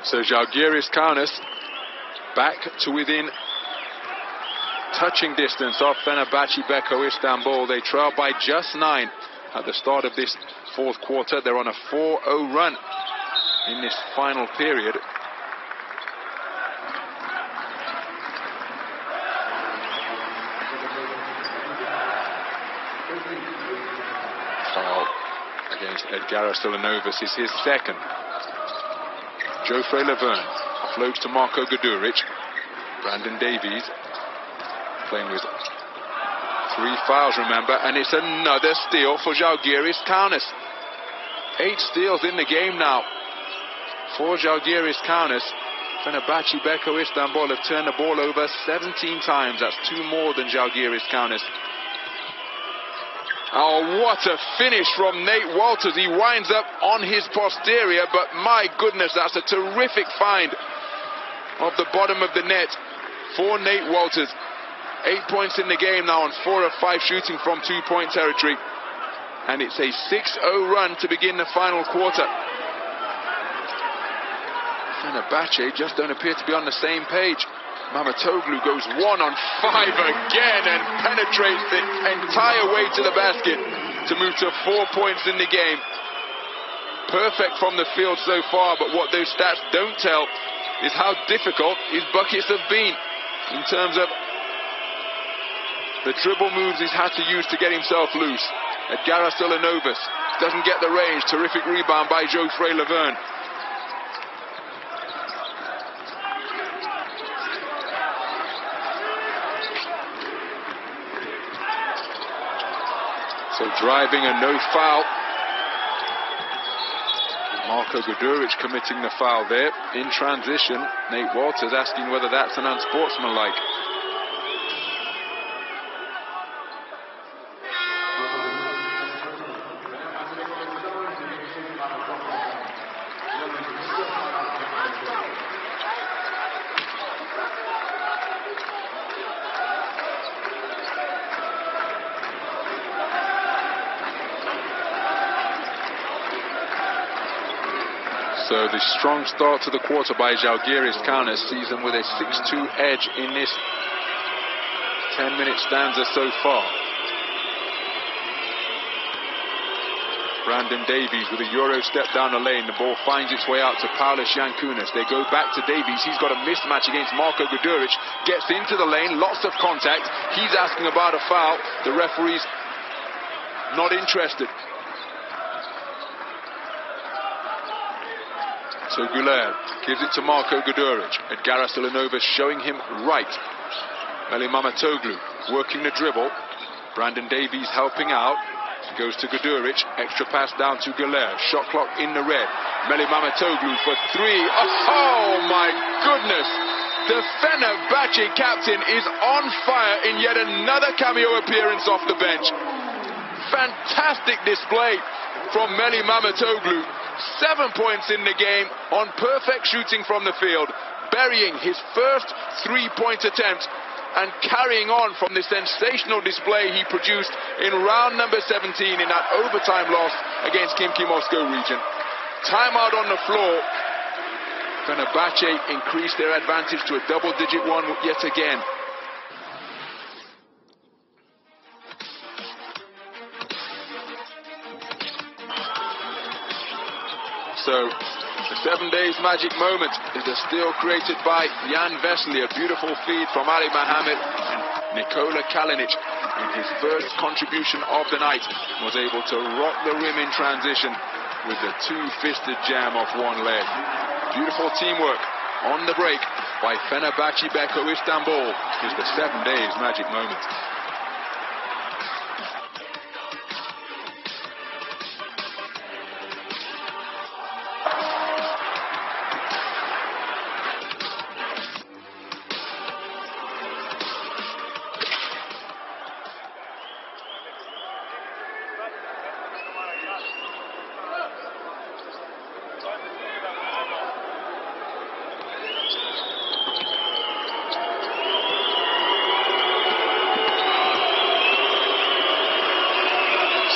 So Zalgiris Kaunas back to within touching distance of Fenerbahce Beko Istanbul. They trail by just 9 at the start of this fourth quarter. They're on a 4-0 run in this final period. Foul against Edgaras Ulanovas is his second. Geoffrey Laverne offloads to Marko Guduric. Brandon Davies playing with 3 fouls, remember, and it's another steal for Zalgiris Kaunas. 8 steals in the game now for Zalgiris Kaunas. Fenerbahce Beko Istanbul have turned the ball over 17 times. That's 2 more than Zalgiris Kaunas. Oh, what a finish from Nate Walters. He winds up on his posterior, but my goodness, that's a terrific find of the bottom of the net for Nate Walters. 8 points in the game now on 4 of 5 shooting from 2-point territory. And it's a 6-0 run to begin the final quarter. Fenerbahce just don't appear to be on the same page. Mamatoğlu goes 1 on 5 again and penetrates the entire way to the basket to move to 4 points in the game. Perfect from the field so far, but what those stats don't tell is how difficult his buckets have been in terms of the dribble moves he's had to use to get himself loose. Edgaras Ulanovas doesn't get the range. Terrific rebound by Geoffrey Laverne. So driving and no foul. Marko Guduric committing the foul there. In transition, Nate Walters asking whether that's an unsportsmanlike. So the strong start to the quarter by Zalgiris Kaunas sees them with a 6-2 edge in this 10-minute stanza so far. Brandon Davies with a Euro step down the lane. The ball finds its way out to Paulus Yankunas. They go back to Davies. He's got a mismatch against Marko Guduric. Gets into the lane. Lots of contact. He's asking about a foul. The referee's not interested. So Guler gives it to Marko Guduric. Edgaras Ilanova showing him right. Meli Mamatoglu working the dribble. Brandon Davies helping out. Goes to Guduric, extra pass down to Guler, shot clock in the red. Meli Mamatoglu for three. Oh my goodness! The Fenerbahce captain is on fire in yet another cameo appearance off the bench. Fantastic display from Meli Mamatoglu. 7 points in the game on perfect shooting from the field, burying his first three-point attempt and carrying on from the sensational display he produced in round number 17 in that overtime loss against Khimki Moscow region. Timeout on the floor. Fenerbahce increased their advantage to a double-digit one yet again. So, the 7 days magic moment is a steal created by Jan Vesely, a beautiful feed from Ali Mohammed, and Nikola Kalinic, in his first contribution of the night, was able to rock the rim in transition with the two-fisted jam off one leg. Beautiful teamwork on the break by Fenerbahce Beko Istanbul is the 7 days magic moment.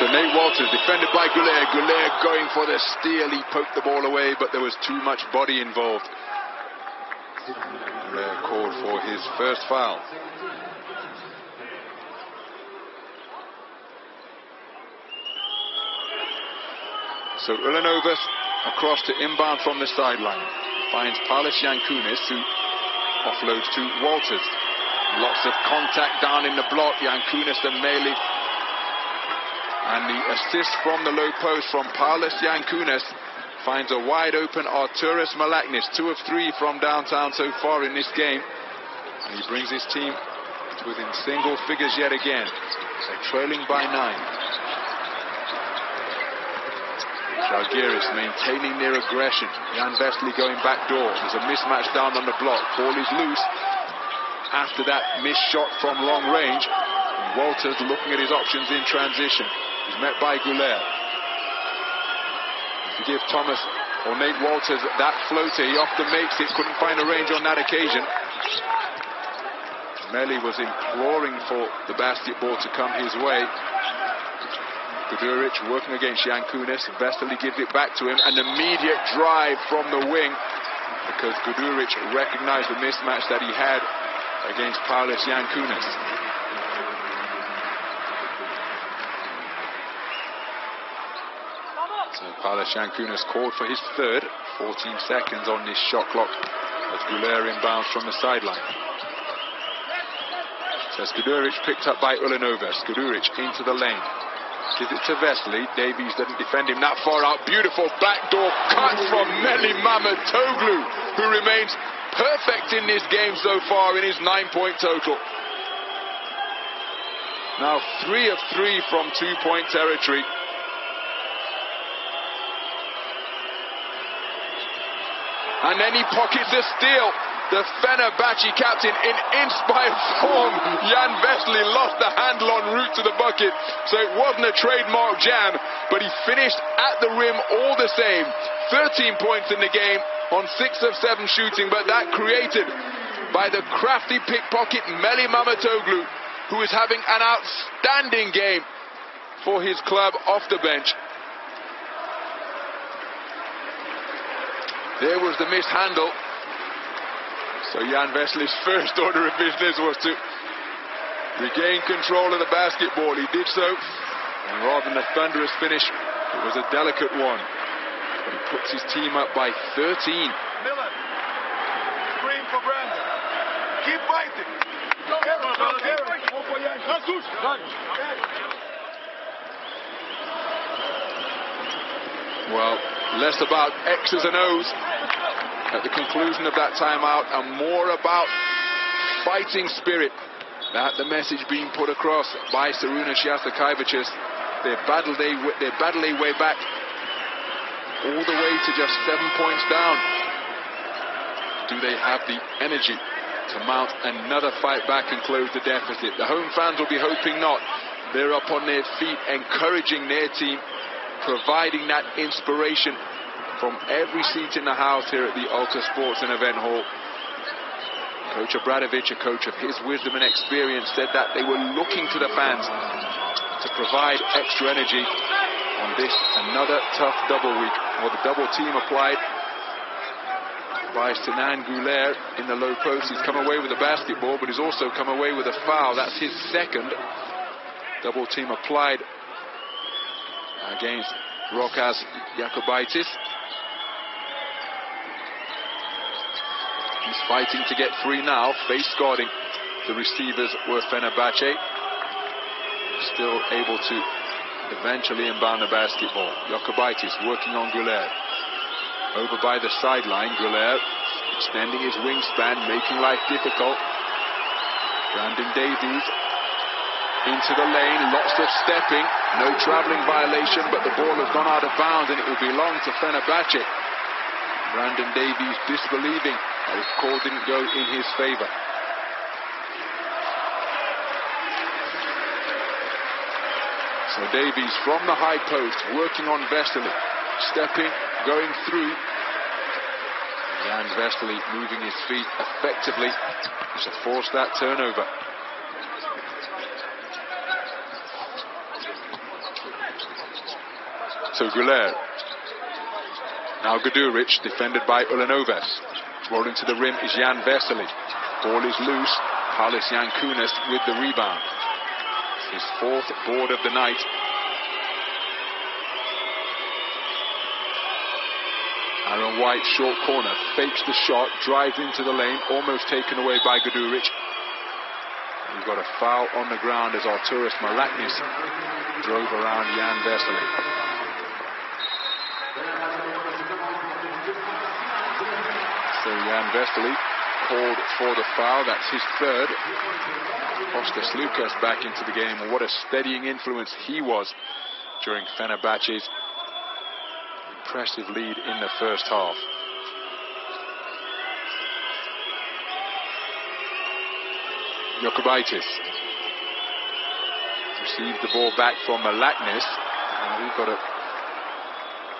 So Nate Walters, defended by Guler. Guler going for the steal. He poked the ball away, but there was too much body involved. Guler called for his first foul. So Ulanovas across to inbound from the sideline. Finds Paulus Yankunas, who offloads to Walters. Lots of contact down in the block. Yankunas and Meli. And the assist from the low post from Paulus Yankunas finds a wide open Arturas Malaknis. 2 of 3 from downtown so far in this game. And he brings his team to within single figures yet again. They're trailing by 9. Zalgiris maintaining their aggression. Jan Vesely going back door. There's a mismatch down on the block. Ball is loose. After that missed shot from long range, Walters looking at his options in transition. He's met by Guler. To give Thomas or Nate Walters that floater, he often makes it, couldn't find a range on that occasion. Meli was imploring for the basketball to come his way. Guduric working against Yankunas. Vesely gives it back to him. An immediate drive from the wing because Guduric recognized the mismatch that he had against Paulus Yankunas. So Paulus Yankunas called for his third. 14 seconds on this shot clock as Guler inbounds from the sideline. So Guduric picked up by Ulanovas. Guduric into the lane. Gives it to Vesely. Davies doesn't defend him that far out. Beautiful backdoor cut from Meli Mamatoglu, who remains perfect in this game so far in his 9-point total. Now 3 of 3 from 2-point territory. And then he pockets a steal. The Fenerbahce captain in inspired form. Jan Vesely lost the handle en route to the bucket. So it wasn't a trademark jam, but he finished at the rim all the same. 13 points in the game on 6 of 7 shooting, but that created by the crafty pickpocket Meli Mamatoglu, who is having an outstanding game for his club off the bench. There was the mishandle. So Jan Vesely's first order of business was to regained control of the basketball. He did so, and rather than a thunderous finish, it was a delicate one. But he puts his team up by 13. Miller, screen for Brandon. Keep fighting. Well, less about X's and O's at the conclusion of that timeout, and more about fighting spirit. That the message being put across by Šarūnas Jasikevičius. They battle their way back all the way to just 7 points down. Do they have the energy to mount another fight back and close the deficit? The home fans will be hoping not. They're up on their feet, encouraging their team, providing that inspiration from every seat in the house here at the Ultra Sports and Event Hall. Coach Obradović, a coach of his wisdom and experience, said that they were looking to the fans to provide extra energy on this another tough double week. Well, the double team applied by Sinan Güler in the low post. He's come away with a basketball, but he's also come away with a foul. That's his second. Double team applied against Rokas Jakubaitis. He's fighting to get free now. Face guarding the receivers were Fenerbahce. Still able to eventually inbound the basketball. Jakubaitis working on Güler. Over by the sideline, Güler extending his wingspan, making life difficult. Brandon Davies into the lane, lots of stepping, no travelling violation, but the ball has gone out of bounds and it will belong to Fenerbahce. Brandon Davies disbelieving that his call didn't go in his favour. So Davies from the high post, working on Vesely, stepping, going through. Jan Vesely moving his feet effectively to force that turnover. So Güler. Now Guduric, defended by Ulanovas. Rolling to the rim is Jan Vesely. Ball is loose. Halis Yankunas with the rebound. His fourth board of the night. Aaron White, short corner, fakes the shot, drives into the lane, almost taken away by Guduric. We've got a foul on the ground as Arturas Malaknis drove around Jan Vesely. So Jan Vesely called for the foul. That's his third. Kostas Lukas back into the game. And what a steadying influence he was during Fenerbahce's impressive lead in the first half. Jakubaitis receives the ball back from Malaknis. We've got a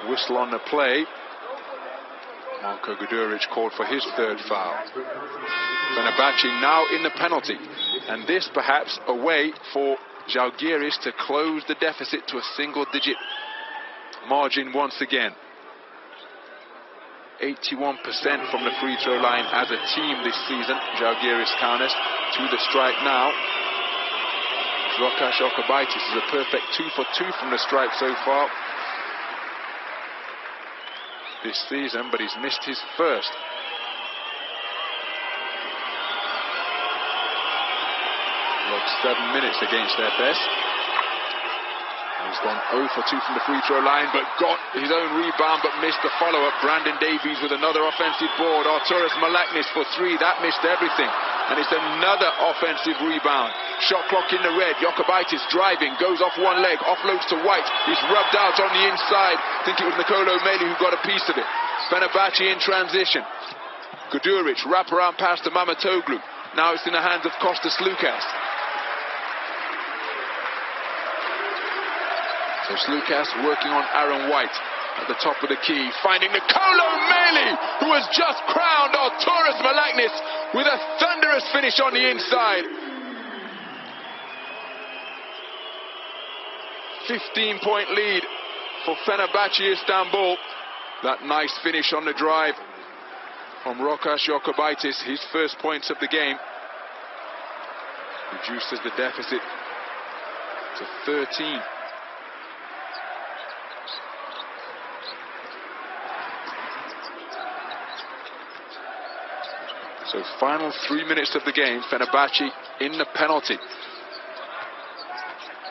whistle on the play. Marko Guduric called for his third foul. Fenerbahce now in the penalty, and this perhaps a way for Zalgiris to close the deficit to a single-digit margin once again. 81% from the free throw line as a team this season. Zalgiris Kaunas to the stripe now. Rokas Jakubaitis is a perfect 2 for 2 from the stripe so far this season, but he's missed his first. Logged 7 minutes against FS. He's gone 0 for 2 from the free throw line, but got his own rebound, but missed the follow-up. Brandon Davies with another offensive board. Arturas Malaknis for 3. That missed everything. And it's another offensive rebound. Shot clock in the red. Jakubaitis driving, goes off one leg, offloads to White. He's rubbed out on the inside. I think it was Nicolo Meli who got a piece of it. Fenerbahce in transition. Guduric, wrap around pass to Mamatoglu. Now it's in the hands of Kostas Lukas. So Slukas working on Aaron White at the top of the key, finding Nicolo Meli, who has just crowned Arturas Malaknis with a thunderous finish on the inside. 15-point lead for Fenerbahce Istanbul. That nice finish on the drive from Rokas Jakubaitis, his first points of the game. reduces the deficit to 13. So final 3 minutes of the game, Fenerbahce in the penalty.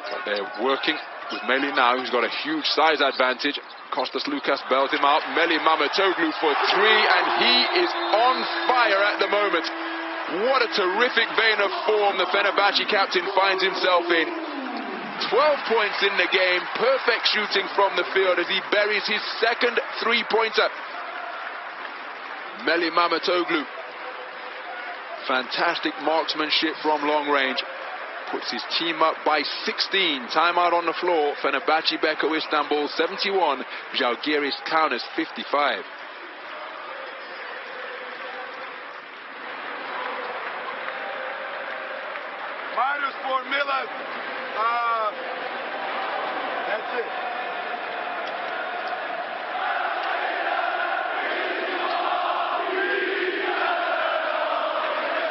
But they're working with Meli now, who's got a huge size advantage. Kostas Lukas bails him out. Meli Mamatoğlu for 3, and he is on fire at the moment. What a terrific vein of form the Fenerbahce captain finds himself in. 12 points in the game, perfect shooting from the field as he buries his second three-pointer. Meli Mamatoğlu, fantastic marksmanship from long range, puts his team up by 16. Timeout on the floor. Fenerbahce Beko Istanbul 71, Zalgiris Kaunas 55. Minus for Milan. That's it.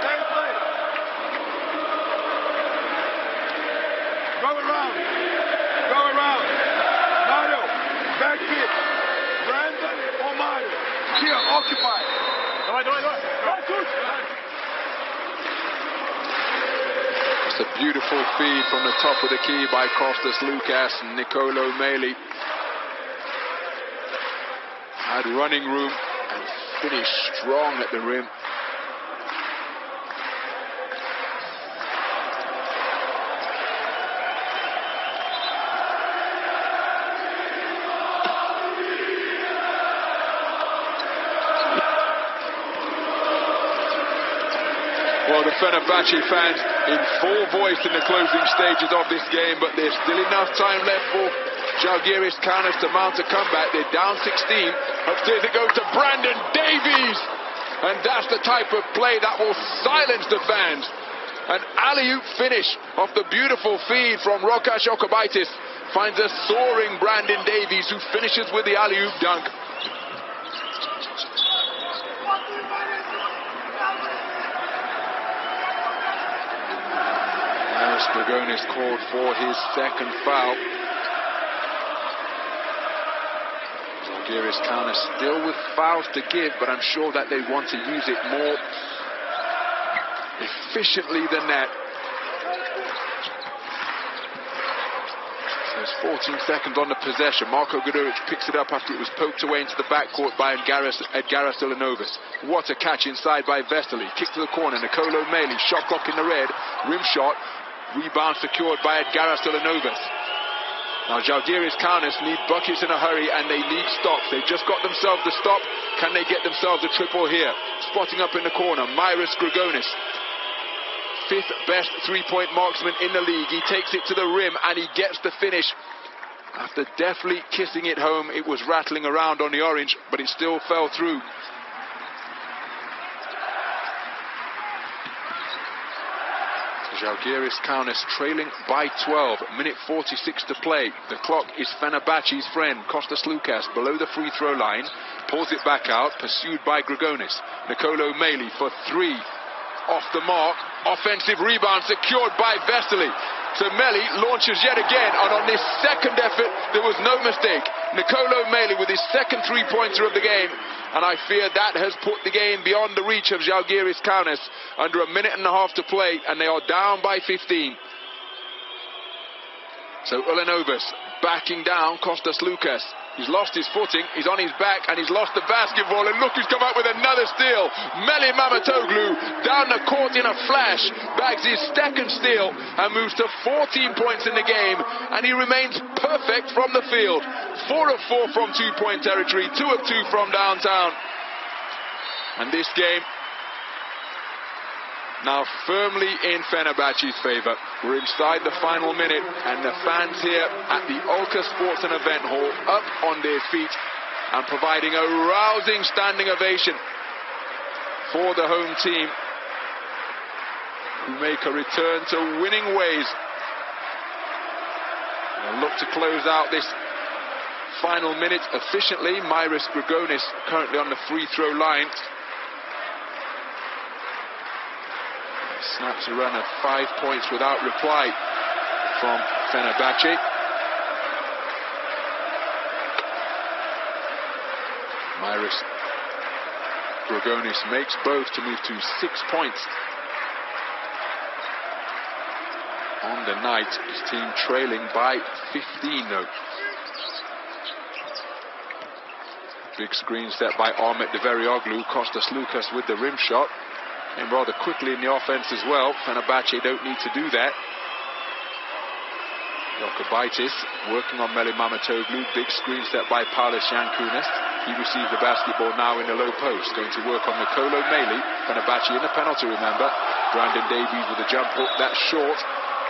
Same play. Go around. Go around. Mario, back kick. Brandon or Mario. Here, occupy. Давай. It's a beautiful feed from the top of the key by Kostas Lukas and Nicolo Meli. Had running room and finished strong at the rim. Well, the Fenerbahce fans in full voice in the closing stages of this game, but there's still enough time left for Zalgiris Kaunas to mount a comeback. They're down 16. Upstairs it goes to Brandon Davies. And that's the type of play that will silence the fans. An alley-oop finish off the beautiful feed from Rokas Jokubaitis finds a soaring Brandon Davies, who finishes with the alley-oop dunk. Grigonis called for his second foul. Zalgiris Kaunas still with fouls to give, but I'm sure that they want to use it more efficiently than that. So it's 14 seconds on the possession. Marko Guduric picks it up after it was poked away into the backcourt by Edgaras Ilinovas. What a catch inside by Vesely. Kick to the corner. Nicolo Meli, shot clock in the red. Rim shot. Rebound secured by Edgaras Ilinovas. Now Zalgiris Kaunas need buckets in a hurry, and they need stops. They've just got themselves the stop. Can they get themselves a triple here? Spotting up in the corner, Myris Grigonis. 5th best three-point marksman in the league. He takes it to the rim and he gets the finish. After deftly kissing it home, it was rattling around on the orange, but it still fell through. Zalgiris Kaunas trailing by 12, minute 46 to play. The clock is Fenerbahce's friend. Kostas Lukas below the free throw line, pulls it back out, pursued by Grigonis. Nicolo Meli for 3, off the mark. Offensive rebound secured by Vesely. So Meli launches yet again, and on this second effort there was no mistake. Nicolo Meli with his second three-pointer of the game, and I fear that has put the game beyond the reach of Zalgiris Kaunas. Under a minute and a half to play, and they are down by 15. So Ilinovas backing down Kostas Lukas. He's lost his footing, he's on his back, and he's lost the basketball, and look who's come up with another steal. Meli Mamatoğlu down the court in a flash, bags his second steal and moves to 14 points in the game, and he remains perfect from the field. 4 of 4 from two-point territory, 2 of 2 from downtown. And this game now firmly in Fenerbahce's favour. We're inside the final minute, and the fans here at the Olka Sports and Event Hall up on their feet and providing a rousing standing ovation for the home team, who make a return to winning ways. They'll look to close out this final minute efficiently. Myris Grigonis currently on the free throw line. snaps a run of 5 points without reply from Fenerbahce. Myris Dragonis makes both to move to 6 points. On the night, his team trailing by 15 though. Big screen set by Ahmet Deverioglu. Kostas Lukas with the rim shot. And rather quickly in the offense as well. Fenerbahce don't need to do that. Jokubaitis working on Meli Mamatoğlu. Big screen set by Paulus Yankunas. He receives the basketball now in the low post. Going to work on Nicolo Meli. Fenerbahce in the penalty, remember. Brandon Davies with a jump hook. That's short.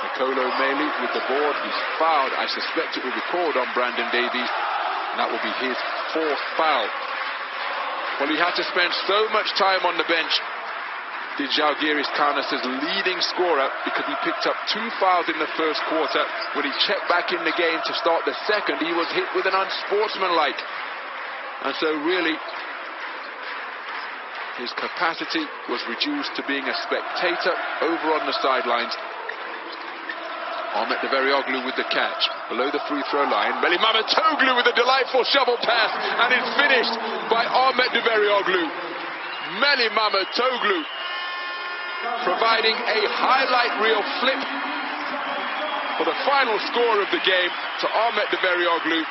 Nicolo Meli with the board. He's fouled. I suspect it will be called on Brandon Davies. And that will be his 4th foul. Well, he had to spend so much time on the bench, did Zalgiris Kaunas' leading scorer, because he picked up 2 fouls in the first quarter. When he checked back in the game to start the second, he was hit with an unsportsmanlike. And so really, his capacity was reduced to being a spectator over on the sidelines. Ahmet Deverioglu with the catch, below the free throw line. Meli Mamatoğlu with a delightful shovel pass, and it's finished by Ahmet Deverioglu. Meli Mamatoğlu providing a highlight reel flip for the final score of the game to Ahmet Deverioglu.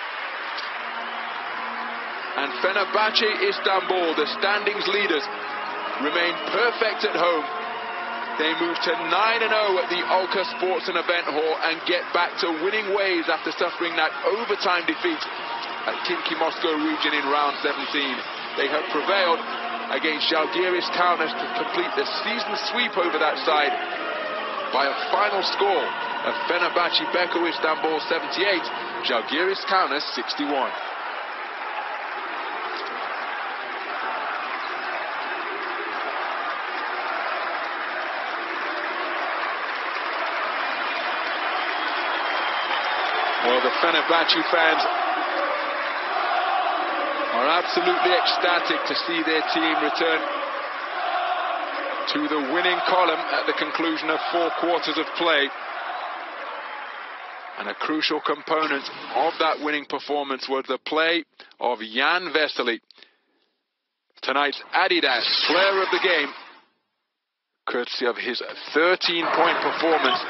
And Fenerbahce Istanbul, the standings leaders, remain perfect at home. They move to 9-0 at the Ulka Sports and Event Hall and get back to winning ways after suffering that overtime defeat at Khimki Moscow region in round 17. They have prevailed against Zalgiris Kaunas to complete the season sweep over that side by a final score of Fenerbahce Beko Istanbul 78, Zalgiris Kaunas 61. Well, the Fenerbahce fans are absolutely ecstatic to see their team return to the winning column at the conclusion of 4 quarters of play. And a crucial component of that winning performance was the play of Jan Vesely, tonight's Adidas player of the game, courtesy of his 13-point performance,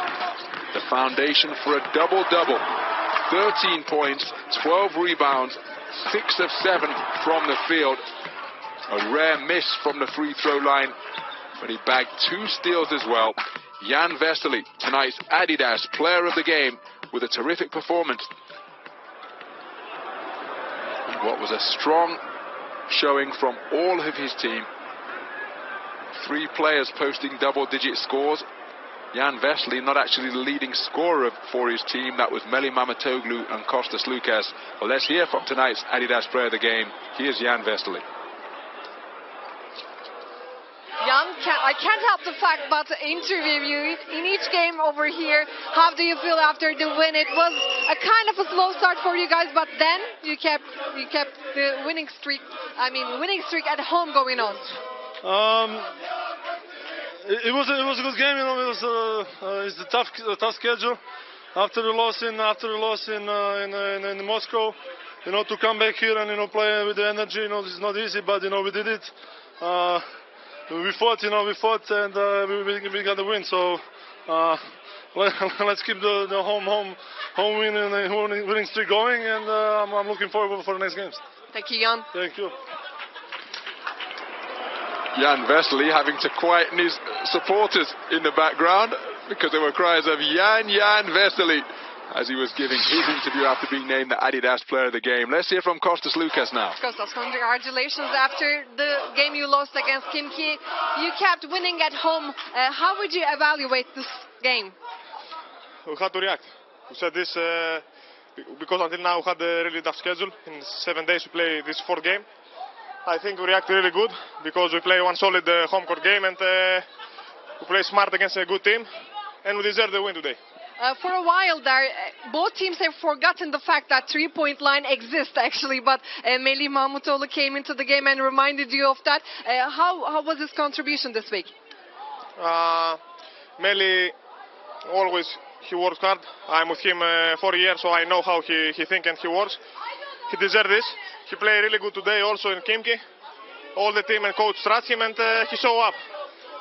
the foundation for a double-double. 13 points, 12 rebounds, 6 of 7 from the field. A rare miss from the free throw line, but he bagged 2 steals as well. Jan Vesely, tonight's Adidas player of the game, with a terrific performance. And what was a strong showing from all of his team. 3 players posting double-digit scores. Jan Vesely not actually the leading scorer for his team. That was Meli Mamatoğlu and Kostas Lukas. Well, let's hear from tonight's Adidas player of the game. Here's Jan Vesely. Jan, I can't help the fact but to interview you in each game over here. How do you feel after the win? It was a kind of a slow start for you guys, but then you kept the winning streak at home going on. It was a good game, you know. It's a tough schedule after the loss in Moscow. You know, to come back here and play with the energy. You know, it's not easy, but we did it. We fought, and we got the win. So let's keep the home winning streak going, and I'm looking forward for the next games. Thank you, Jan. Thank you. Jan Vesely having to quieten his supporters in the background because there were cries of Jan Vesely as he was giving his interview after being named the Adidas player of the game. Let's hear from Kostas Lukas now. Kostas, congratulations after the game you lost against Khimki. You kept winning at home. How would you evaluate this game? We had to react. We said this because until now we had a really tough schedule. In 7 days we play this 4th game. I think we reacted really good because we play one solid home court game and we play smart against a good team and we deserve the win today. For a while there, both teams have forgotten the fact that 3-point line exists actually, but Meli Mamatoğlu came into the game and reminded you of that. How was his contribution this week? Meli, always he works hard. I'm with him 4 years, so I know how he thinks and he works. He deserves this. He played really good today also in Kimki. All the team and coach trust him and he showed up.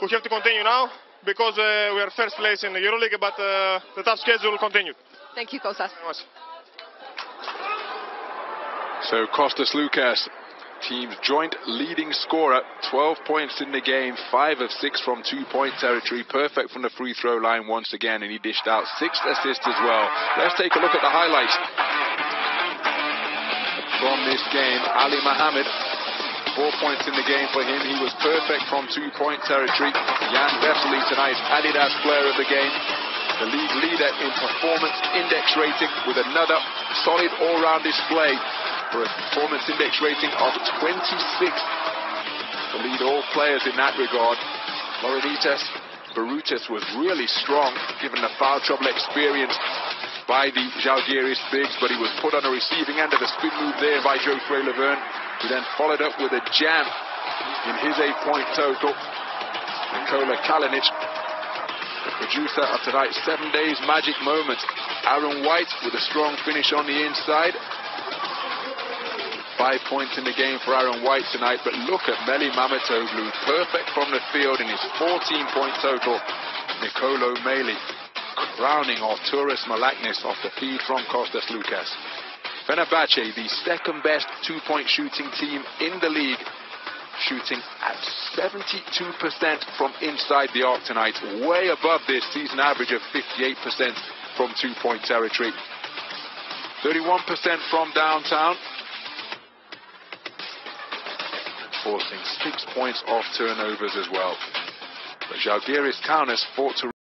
We have to continue now because we are first place in the EuroLeague, but the tough schedule will continue. Thank you, Kostas. So Kostas Lukas, team's joint leading scorer, 12 points in the game, 5 of 6 from 2-point territory, perfect from the free throw line once again, and he dished out 6 assists as well. Let's take a look at the highlights from this game. Ali Mohammed, 4 points in the game for him. He was perfect from 2-point territory. Jan Vesely, tonight's Adidas player of the game, the league leader in performance index rating, with another solid all-round display for a performance index rating of 26. To lead all players in that regard. Laurinaitis Barutis was really strong, given the foul trouble experienced by the Zalgiris bigs, but he was put on a receiving end of a spin move there by Geoffrey Laverne, who then followed up with a jam in his 8-point total. Nikola Kalinic, the producer of tonight's 7 days magic moment. Aaron White with a strong finish on the inside. 5 points in the game for Aaron White tonight, but look at Meli Mamatoglou, perfect from the field in his 14-point total. Nicolo Meli crowning Arturas Malaknis off the feed from Kostas Lukas. Fenerbache, the second best 2-point shooting team in the league, shooting at 72% from inside the arc tonight, way above their season average of 58% from 2-point territory. 31% from downtown, forcing 6 points off turnovers as well. The Zalgiris counters fought to